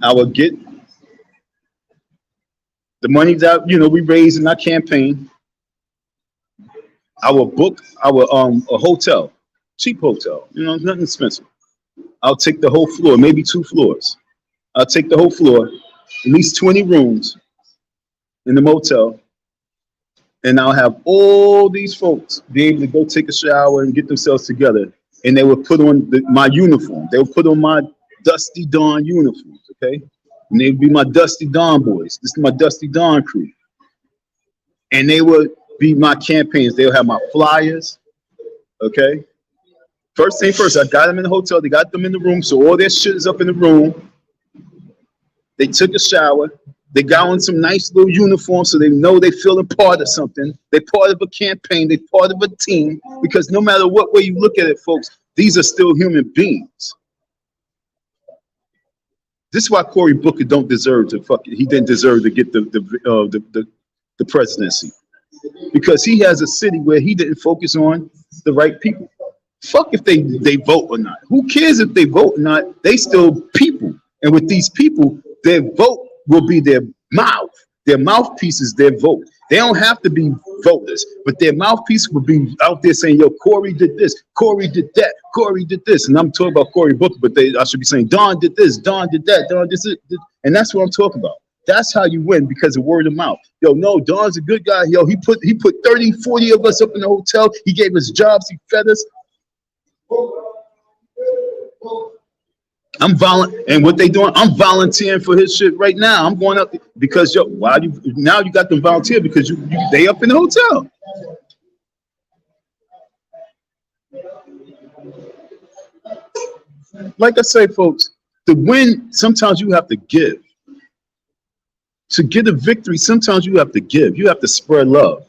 I would get the money that we raised in our campaign. I will book a hotel, cheap hotel, nothing expensive. I'll take the whole floor, maybe 2 floors. I'll take the whole floor, at least 20 rooms in the motel, and I'll have all these folks be able to go take a shower and get themselves together, and they would put on my uniform. They would put on my Dusty Dawn uniforms, okay? And they'd be my Dusty Dawn boys. This is my Dusty Dawn crew. And they would be my campaigns. They'll have my flyers, okay? First thing first, I got them in the hotel. They got them in the room, so all their shit is up in the room. They took a shower. They got on some nice little uniforms so they know they feeling part of something. They're part of a campaign. They're part of a team. Because no matter what way you look at it, folks, these are still human beings. This is why Cory Booker don't deserve to he didn't deserve to get the presidency, because he has a city where he didn't focus on the right people. Fuck if they vote or not. Who cares if they vote or not? They still people, and with these people, their vote will be their mouth. Their mouthpiece is their vote. They don't have to be voters, but their mouthpiece would be out there saying, yo, Cory did this, Cory did that, Cory did this. And I'm talking about Cory Booker, but I should be saying, Don did this, Don did that, Don did this. And that's what I'm talking about. That's how you win, because of word of mouth. Yo, no, Don's a good guy. Yo, he put 30, 40 of us up in the hotel. He gave us jobs. He fed us. And what they doing? I'm volunteering for his shit right now. I'm going up because now you got them volunteer because they up in the hotel. Like I say, folks, to win, sometimes you have to give. To get a victory, sometimes you have to give. You have to spread love.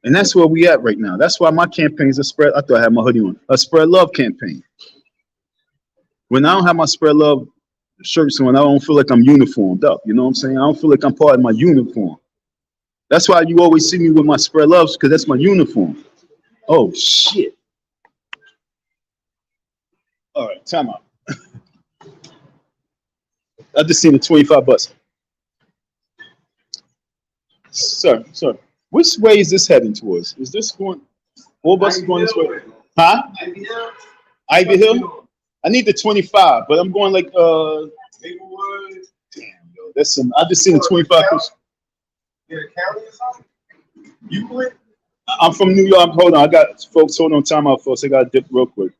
And that's where we at right now. That's why my campaign is I thought I had my hoodie on. A spread love campaign. When I don't have my spread love shirts on, I don't feel like I'm uniformed up. You know what I'm saying? I don't feel like I'm part of my uniform. That's why you always see me with my spread loves, because that's my uniform. Oh, shit. All right, time out. I just seen the 25 bus. Sir, which way is this heading towards? Is this going, all buses going this way? Huh? Ivy Hill? I need the 25, but I'm going like Maplewood. Damn, yo, that's some. I just seen the 25. In a county or something? Euclid? I'm from New York. Hold on, I got folks. Hold on, time out, folks. I got to dip real quick.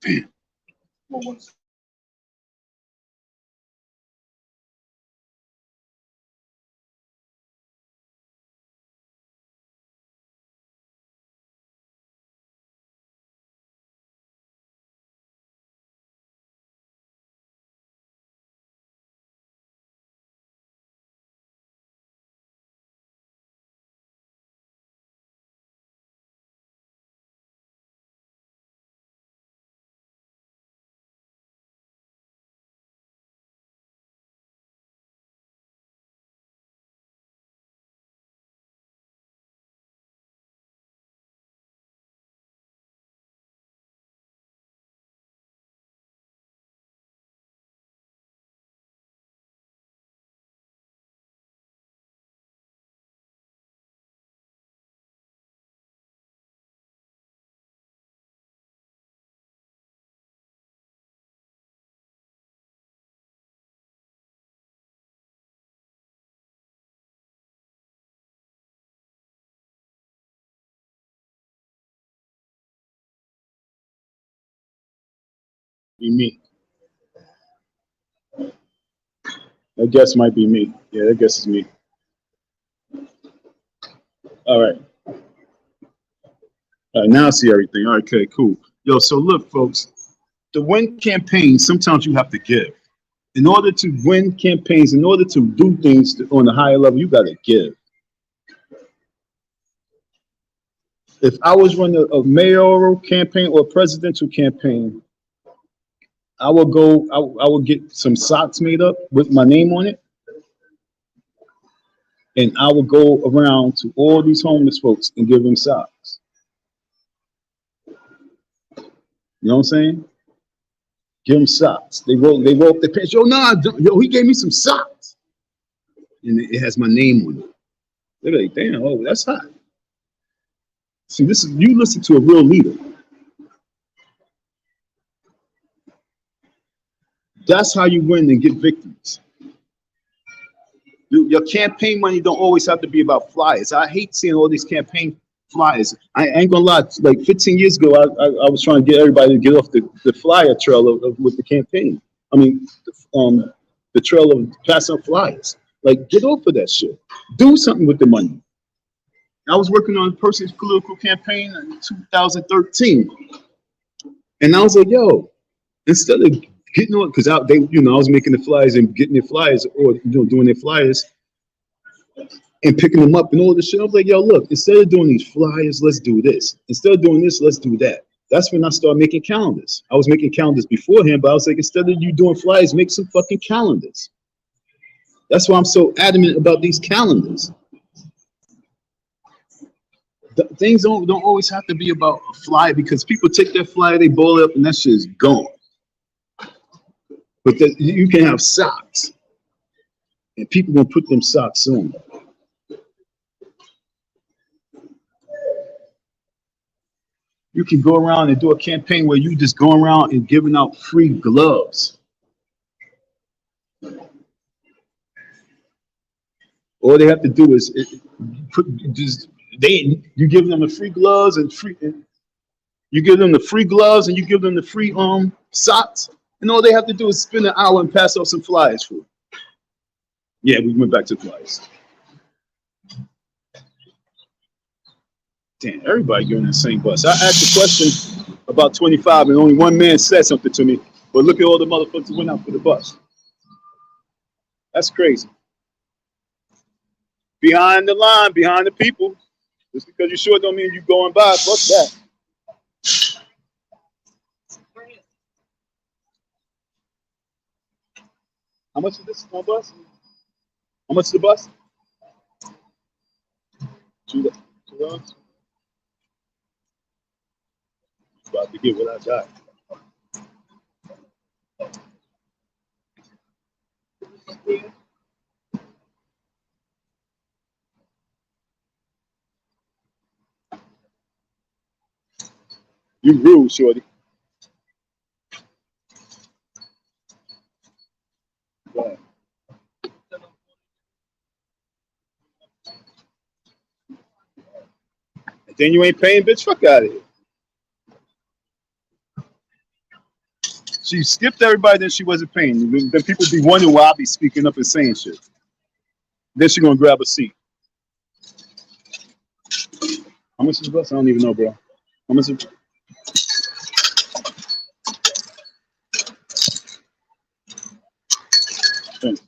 Be me. That guess might be me. Yeah, that guess is me. All right. Now I see everything. All right, okay, cool. Yo, so look, folks, to win campaigns, sometimes you have to give. In order to win campaigns, in order to do things on a higher level, you got to give. If I was running a mayoral campaign or a presidential campaign, I would go, I would get some socks made up with my name on it. And I would go around to all these homeless folks and give them socks. You know what I'm saying? Give them socks. They roll up their pants. Yo, nah, yo, he gave me some socks. And it has my name on it. They're like, damn, oh, that's hot. See, this is, you listen to a real leader. That's how you win and get victories. Your campaign money don't always have to be about flyers. I hate seeing all these campaign flyers. I ain't gonna lie, like 15 years ago, I was trying to get everybody to get off the flyer trail with the campaign. I mean, the trail of passing out flyers. Like, get off of that shit. Do something with the money. I was working on a person's political campaign in 2013. And I was like, yo, instead of getting on, because I was making the flyers and getting the flyers, or doing their flyers and picking them up and all this shit. I was like, yo, look, instead of doing these flyers, let's do this. Instead of doing this, let's do that. That's when I started making calendars. I was making calendars beforehand, but I was like, instead of you doing flyers, make some fucking calendars. That's why I'm so adamant about these calendars. Things don't always have to be about a flyer, because people take that flyer, they ball it up, and that shit is gone. But you can have socks, and people gonna put them socks on. You can go around and do a campaign where you just go around and giving out free gloves. All they have to do is you give them the free gloves and you give them the free gloves and you give them the free socks, and all they have to do is spend an hour and pass out some flyers for it. Yeah, we went back to flyers. Damn, everybody getting the same bus. I asked a question about 25 and only one man said something to me, but look at all the motherfuckers who went out for the bus. That's crazy. Behind the line, behind the people. Just because you're short don't mean you're going by. Fuck that. How much is this on bus? How much is the bus? $2. About to get what I got. You rude, shorty. Right. And then you ain't paying, bitch. Fuck out of here. She skipped everybody, then she wasn't paying. Then people be wondering why I be speaking up and saying shit. Then she gonna grab a seat. How much is the bus? I don't even know, bro. How much is it? Thanks.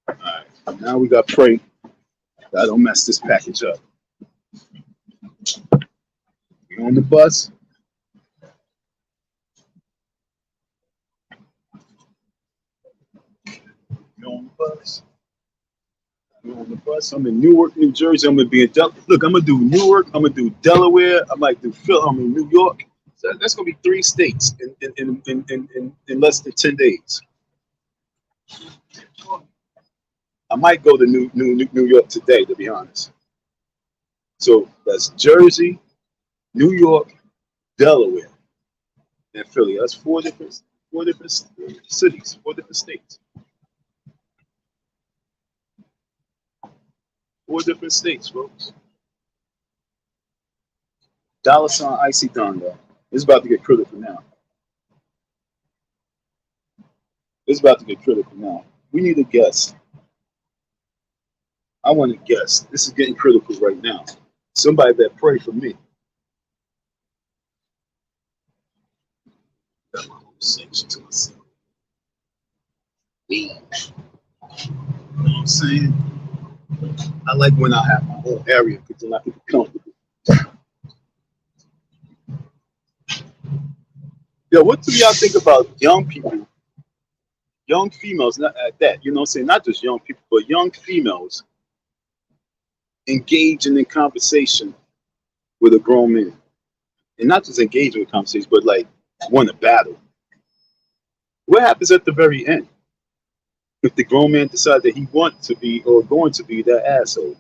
All right, now we got to pray that I don't mess this package up. You on the bus? You on the bus? You on the bus? I'm in Newark, New Jersey. I'm gonna be in look. I'm gonna do Newark. I'm gonna do Delaware. I might do Phil. I'm in New York. So that's gonna be 3 states in less than 10 days. I might go to New York today, to be honest. So that's Jersey, New York, Delaware, and Philly. That's 4 different cities, 4 different states. 4 different states, folks. $ Icy Donda. It's about to get critical now. It's about to get critical now. We need a guest. I want a guest. This is getting critical right now. Somebody that pray for me. Got my own section to myself. You know what I'm saying? I like when I have my own area because then I can be comfortable. Yo, what do y'all think about young people, young females, not at that, you know what I'm saying? Not just young people, but young females engaging in conversation with a grown man. And not just engaging in conversation, but like want to battle. What happens at the very end? If the grown man decides that he wants to be or going to be that asshole.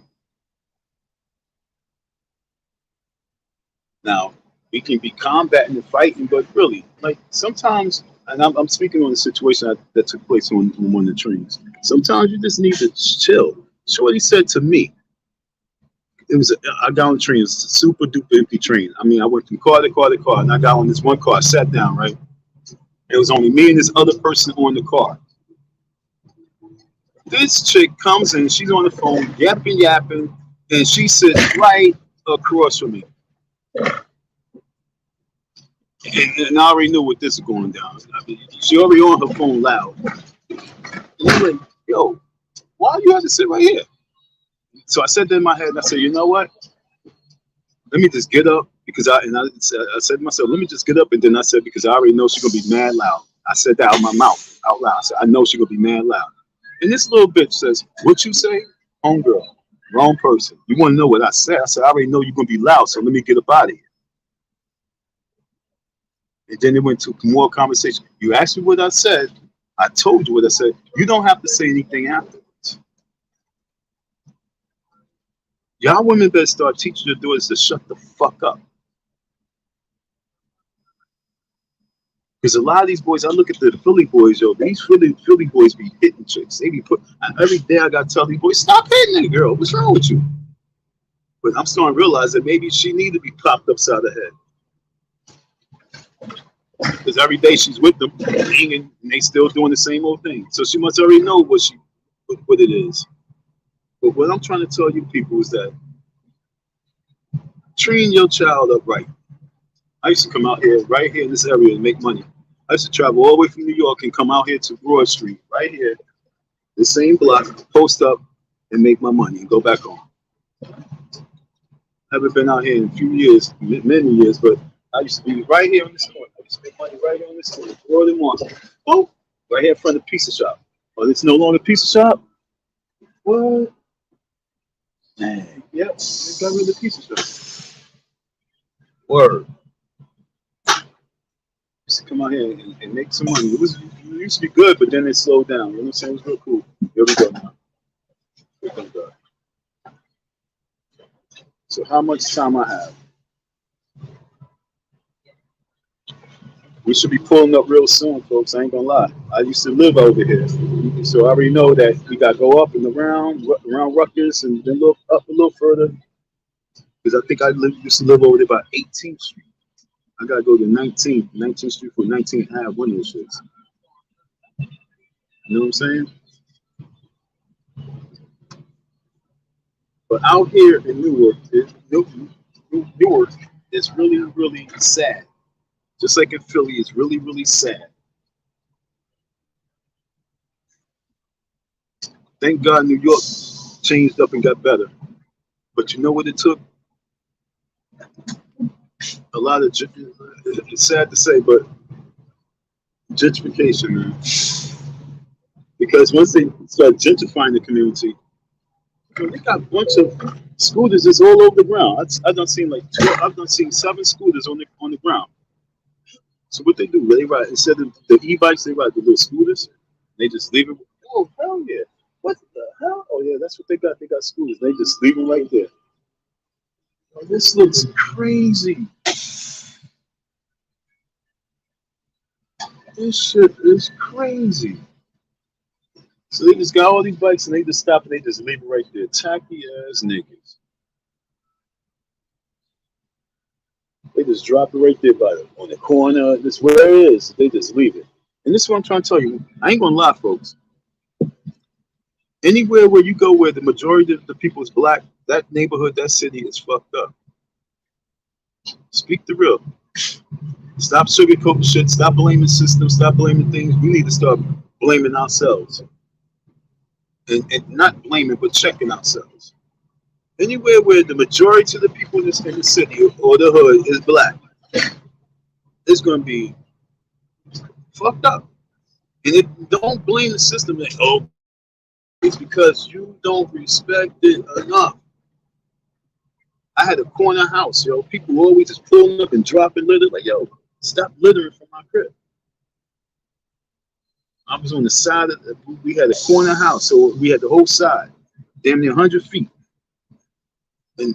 Now, we can be combating and fighting, but really, like sometimes, and I'm speaking on a situation that took place on one of the trains. Sometimes you just need to chill. Shorty said to me, I got on the train, it was a super duper empty train. I mean, I went from car to car to car, and I got on this one car, sat down, right? It was only me and this other person on the car. This chick comes in, she's on the phone, yapping, and she sits right across from me. And I already knew what this is going down. I mean, she already on her phone loud. And I'm like, yo, why do you have to sit right here? So I said that in my head, and I said, you know what? Let me just get up because I said to myself, let me just get up. And then I said, because I already know she's gonna be mad loud. I said that out of my mouth, out loud. I said, I know she's gonna be mad loud. And this little bitch says, what you say? Homegirl, wrong person. You want to know what I said? I said, I already know you're gonna be loud, so let me get up out of here. And then it went to more conversation. You asked me what I said. I told you what I said. You don't have to say anything afterwards. Y'all women better start teaching your daughters to shut the fuck up. Because a lot of these boys, I look at the Philly boys, yo, these Philly boys be hitting chicks. They be every day I gotta tell these boys, stop hitting that girl. What's wrong with you? But I'm starting to realize that maybe she need to be popped upside the head. Because every day she's with them, hanging, and they still doing the same old thing. So she must already know what it is. But what I'm trying to tell you people is that train your child up right. I used to come out here, right here in this area, and make money. I used to travel all the way from New York and come out here to Broad Street, right here, the same block, post up, and make my money and go back home. I haven't been out here in a few years, many years, but I used to be right here on this corner. I used to make money right here on this corner, Broad and Market. Oh, right here in front of the pizza shop. Oh, it's no longer a pizza shop? What? Dang, yep, they got rid of the pizza shop. Word. Used to come out here and make some money. It used to be good, but then it slowed down. You know what I'm saying? It was real cool. Here we go now. Here comes God. So how much time I have? We should be pulling up real soon, folks. I ain't gonna lie. I used to live over here, so I already know that we gotta go up and around Rutgers, and then look up a little further. Because I think used to live over there by 18th Street. I gotta go to 19th Street for 19th Ave, one of those shits. You know what I'm saying? But out here in Newark, it's really, really sad. Just like in Philly, it's really, really sad. Thank God New York changed up and got better. But you know what it took? A lot of, it's sad to say, but gentrification, man. Because once they start gentrifying the community, they got a bunch of scooters that's all over the ground. I've done seen 7 scooters on the ground. So what they do, they ride, instead of the e-bikes, they ride the little scooters. They just leave it. Oh, hell yeah. What the hell? Oh, yeah, that's what they got. They got scooters. They just leave them right there. Oh, this looks crazy. This shit is crazy. So they just got all these bikes and they just stop and they just leave it right there. Tacky ass niggas. They just drop it right there by the, on the corner. This where it is. They just leave it. And this is what I'm trying to tell you. I ain't gonna lie, folks. Anywhere where you go where the majority of the people is black, that neighborhood, that city is fucked up. Speak the real. Stop sugarcoating shit. Stop blaming systems. Stop blaming things. We need to start blaming ourselves. And not blaming, but checking ourselves. Anywhere where the majority of the people in the city or the hood is black, it's going to be fucked up. And it, don't blame the system like, oh, it's because you don't respect it enough. I had a corner house, yo. People always just pulling up and dropping litter. Like, yo, stop littering from my crib. I was on the side of the, we had a corner house, so we had the whole side, damn near 100 feet. And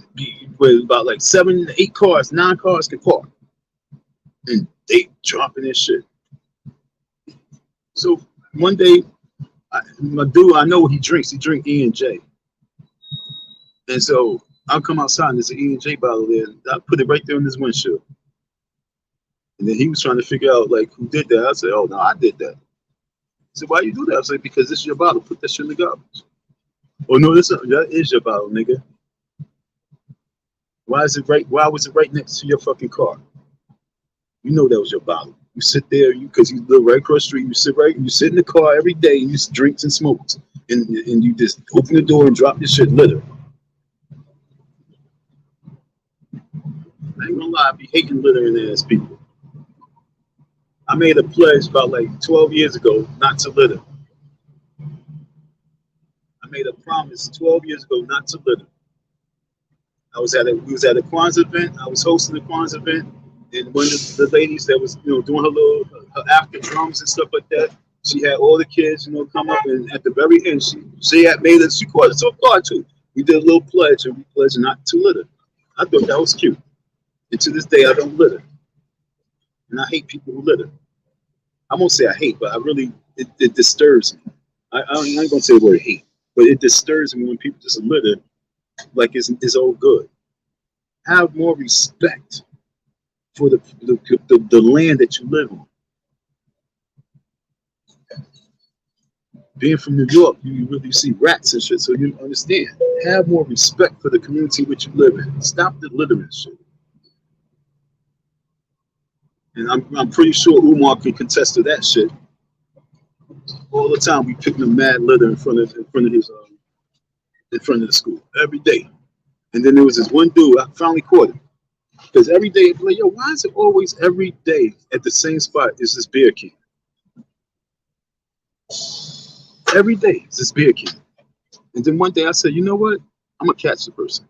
with about like 7, 8 cars, 9 cars could park. And they dropping this shit. So one day, my dude, I know what he drinks. He drink E&J. And so I'll come outside and there's an E&J bottle there. And I put it right there on his windshield. And then he was trying to figure out like who did that. I said, oh no, I did that. He said, why you do that? I was like, because this is your bottle. Put that shit in the garbage. Oh no, that is your bottle, nigga. Why is it right? Why was it right next to your fucking car? You know that was your bottle. You sit there, because you live right across the street. You sit in the car every day and you drinks and smokes, and you just open the door and drop your shit litter. I ain't gonna lie, I be hating littering ass people. I made a pledge about like 12 years ago not to litter. I made a promise 12 years ago not to litter. We was at a Kwanzaa event. I was hosting a Kwanzaa event, and one of the ladies that was doing her African drums and stuff like that, she had all the kids come up, and at the very end she had made it. She called it so far too. We did a little pledge, and we pledged not to litter. I thought that was cute, and to this day I don't litter, and I hate people who litter. I won't say I hate, but I really it disturbs me. I ain't gonna say the word hate, but it disturbs me when people just litter like it's all good. Have more respect for the land that you live on. Being from New York, you really see rats and shit, so you understand. Have more respect for the community which you live in. Stop the littering shit. And I'm pretty sure Umar can contest to that shit. All the time we picking a mad litter in front of the school every day. And then there was this one dude, I finally caught him. Because every day, like, yo, why is it always every day at the same spot is this beer can? Every day is this beer can. And then one day I said, you know what? I'm going to catch the person.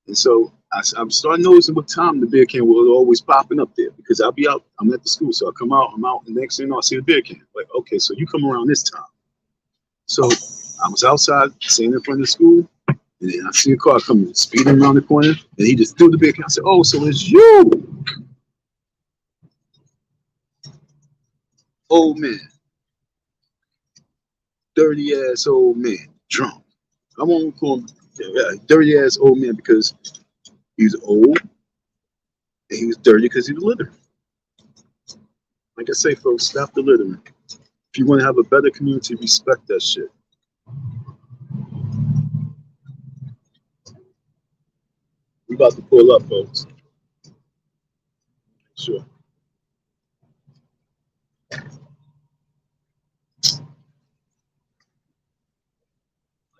And so I'm starting noticing what time the beer can was always popping up there. Because I'll be out, I'm at the school, so I'm out, and the next thing you know, I see the beer can. Like, okay, so you come around this time. So I was outside, sitting in front of the school, and then I see a car coming, speeding around the corner, and he just threw the beer can. I said, oh, so it's you, old man. Dirty ass old man, drunk. I won't call him dirty ass old man because he's old and he was dirty because he was littering. Like I say, folks, stop the littering. If you want to have a better community, respect that shit. We about to pull up, folks. Sure.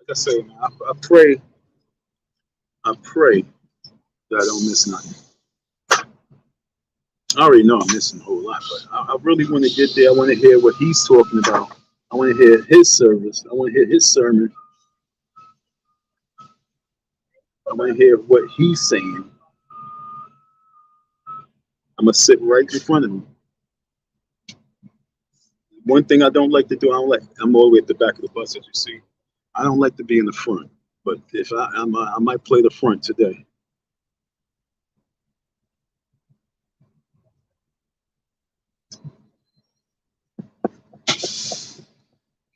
Like I say, man, I pray that I don't miss nothing. I already know I'm missing a whole lot, but I really want to get there. I want to hear what he's talking about. I want to hear his service. I want to hear his sermon. I want to hear what he's saying. I'm going to sit right in front of him. One thing I don't like to do, I'm all the way at the back of the bus, as you see. I don't like to be in the front, but if I might play the front today.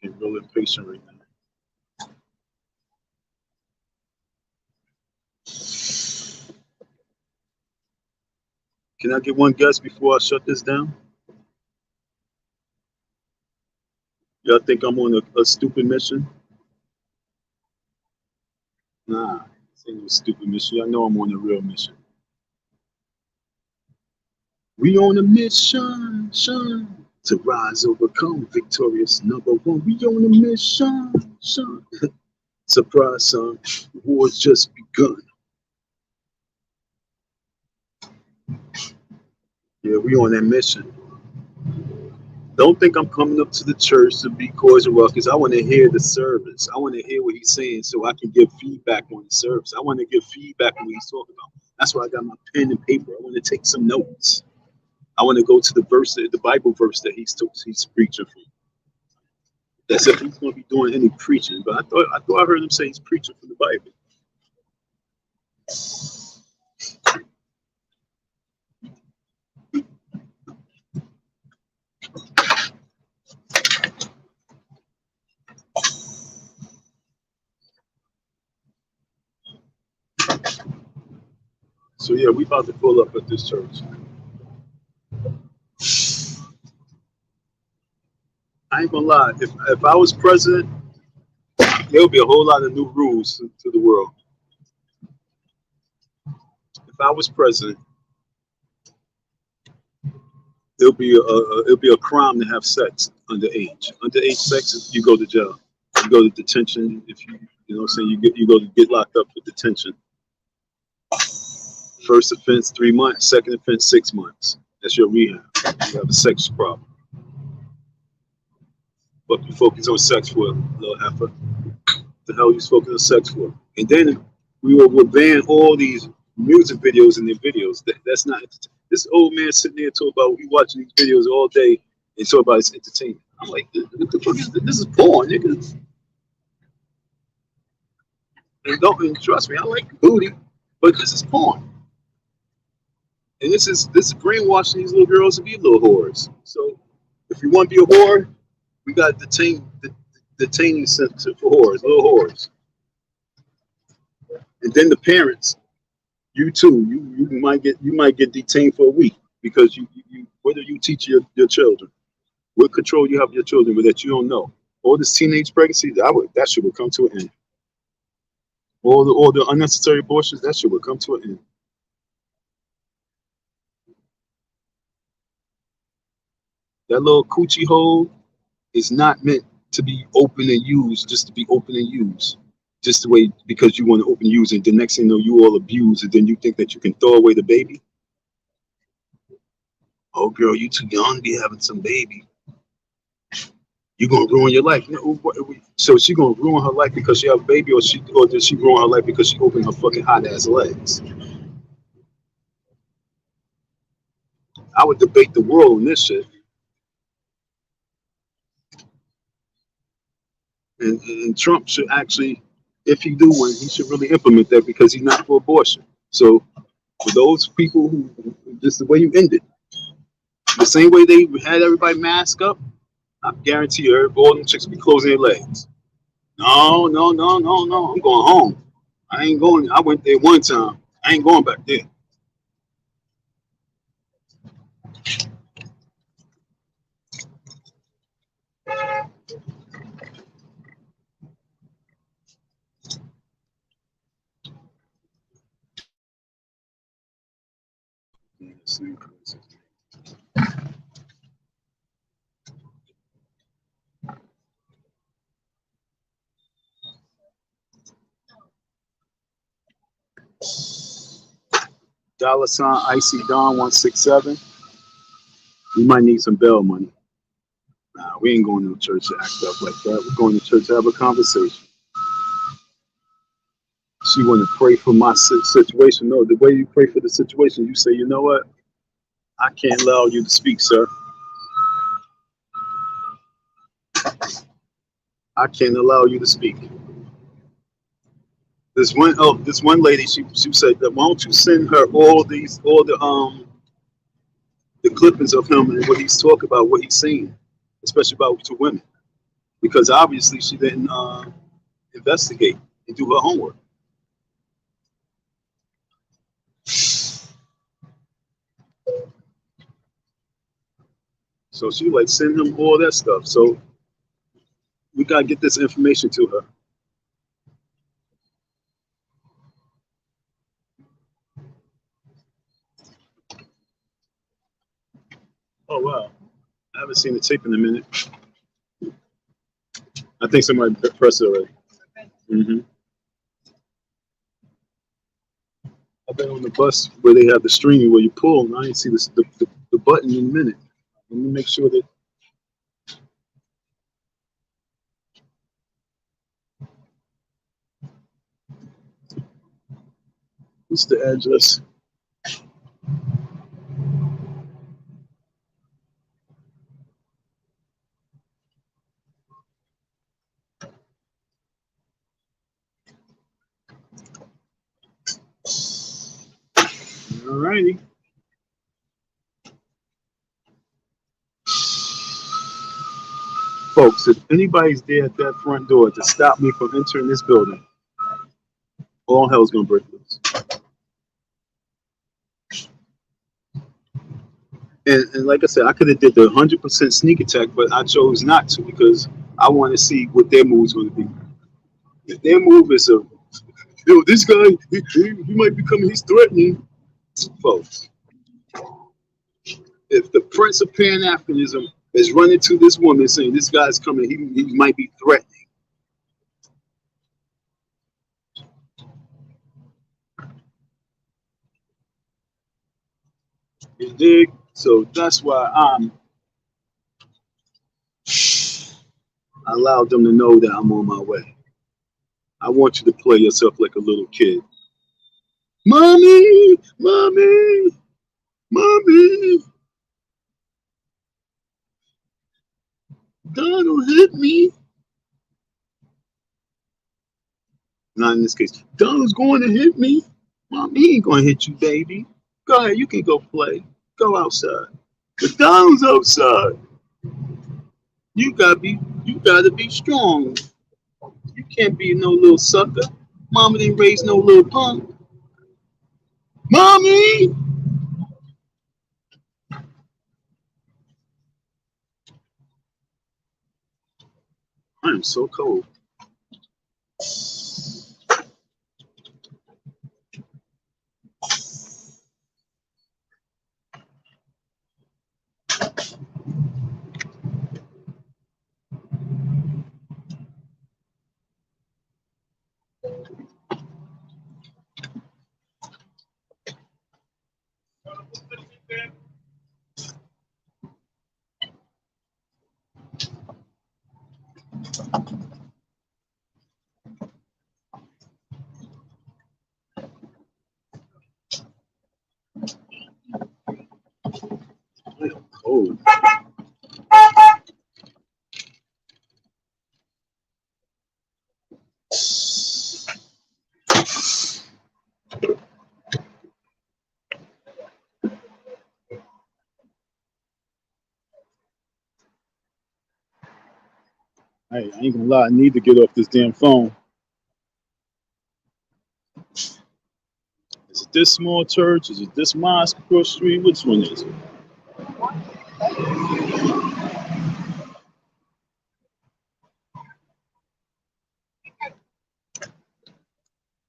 I'm real impatient right now. Can I get one guess before I shut this down? Y'all think I'm on a stupid mission? Nah, this ain't no stupid mission. Y'all know I'm on a real mission. We on a mission, shine, to rise, overcome, victorious number one. We on a mission, shine. Surprise, son, the war's just begun. Yeah, we on that mission. Don't think I'm coming up to the church to be cause a ruckus. I want to hear the service. I want to hear what he's saying so I can give feedback on the service. I want to give feedback on what he's talking about. That's why I got my pen and paper. I want to take some notes. I want to go to the verse, the Bible verse that he's preaching from. That's if he's going to be doing any preaching. But I thought I heard him say he's preaching from the Bible. So yeah, we about to pull up at this church. I ain't gonna lie. If I was president, there would be a whole lot of new rules to the world. If I was president, it'll be a crime to have sex underage. Underage sex, you go to jail. You go to detention. If you know what I'm saying, you go to get locked up for detention. First offense 3 months. Second offense 6 months. That's your rehab. You have a sex problem. What you focus on sex for, little heifer? The hell you focus on sex for? And then we will ban all these music videos and their videos. That's not. This old man sitting there talking about we watching these videos all day and talking about it's entertainment. I'm like, what the fuck is this? This is porn, nigga. And trust me, I like booty, but this is porn. And this is brainwashing these little girls to be little whores. So if you want to be a whore, we got detaining center for whores, little whores. And then the parents, you too, you might get detained for a week because you whether you teach your children, what control you have of your children, but that you don't know. All this teenage pregnancy, that shit would come to an end. All the unnecessary abortions, that shit would come to an end. That little coochie hole is not meant to be open and used just to be open and used. Just the way because you want to open and use it, the next thing you know you all abuse it, then you think that you can throw away the baby. Oh girl, you too young to be having some baby. You're gonna ruin your life. So she gonna ruin her life because she have a baby, or does she ruin her life because she opened her fucking hot ass legs? I would debate the world on this shit. And Trump should actually, if he do win, he should really implement that because he's not for abortion. So for those people who, this is the way you end it. The same way they had everybody mask up, I guarantee you, all them chicks will be closing their legs. No. I'm going home. I ain't going. I went there one time. I ain't going back there. $ Icy Don 167. We might need some bail money. Nah, we ain't going to church to act up like that. We're going to church to have a conversation. She want to pray for my situation. No, the way you pray for the situation, you say, you know what? I can't allow you to speak, sir. I can't allow you to speak. This one lady, she said that why don't you send her all the clippings of him and what he's talking about, what he's saying, especially about to women, because obviously she didn't investigate and do her homework. So she like send him all that stuff. So we gotta get this information to her. Oh wow, I haven't seen the tape in a minute. I think somebody pressed it already. I've been on the bus where they have the streaming where you pull, and I didn't see the button in a minute. Let me make sure that. What's the address? Alrighty. Folks, if anybody's there at that front door to stop me from entering this building, all hell's gonna break loose. And like I said, I could have did the 100% sneak attack, but I chose not to because I want to see what their move's going to be. If their move is this guy, he might be coming, he's threatening. Folks, if the Prince of Pan-Africanism is running to this woman saying this guy's coming, he might be threatening. You dig? So that's why I allowed them to know that I'm on my way. I want you to play yourself like a little kid. Mommy, mommy, mommy, Donald hit me. Not in this case. Donald's going to hit me. Mom, he ain't going to hit you, baby. Go ahead, you can go play. Go outside. But Donald's outside. You gotta be strong. You can't be no little sucker. Mama didn't raise no little punk. Mommy! I am so cold. I am cold. Hey, I ain't gonna lie, I need to get off this damn phone. Is it this small church? Is it this mosque across the street? Which one is it?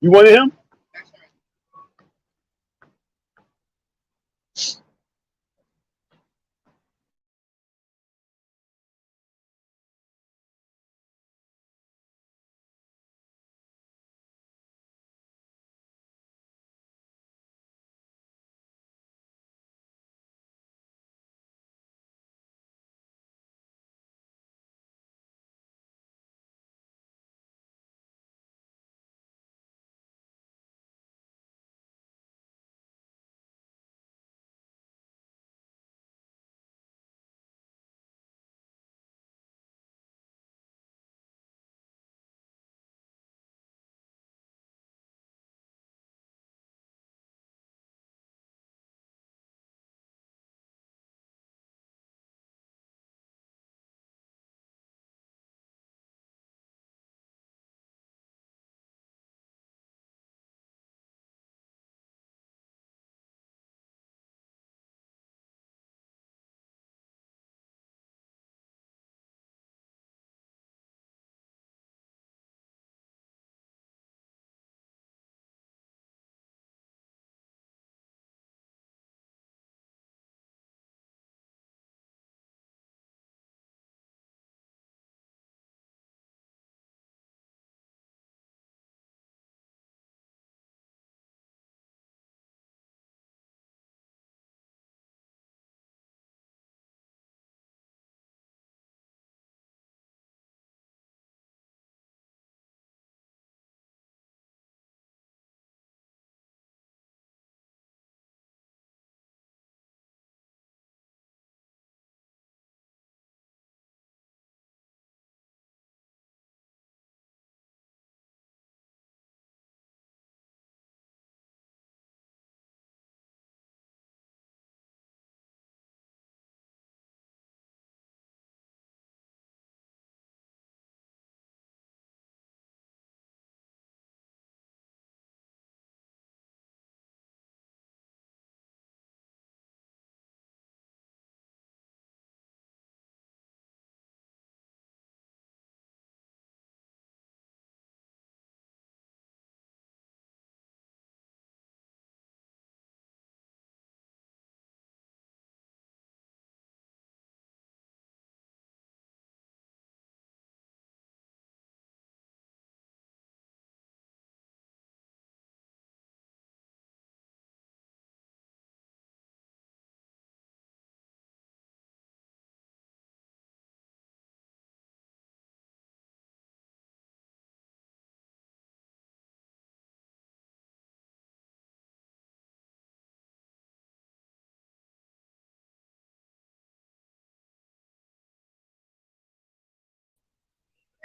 You wanted him?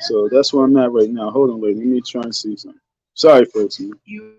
So that's where I'm at right now. Hold on, wait. Let me try and see something. Sorry, folks. Man. You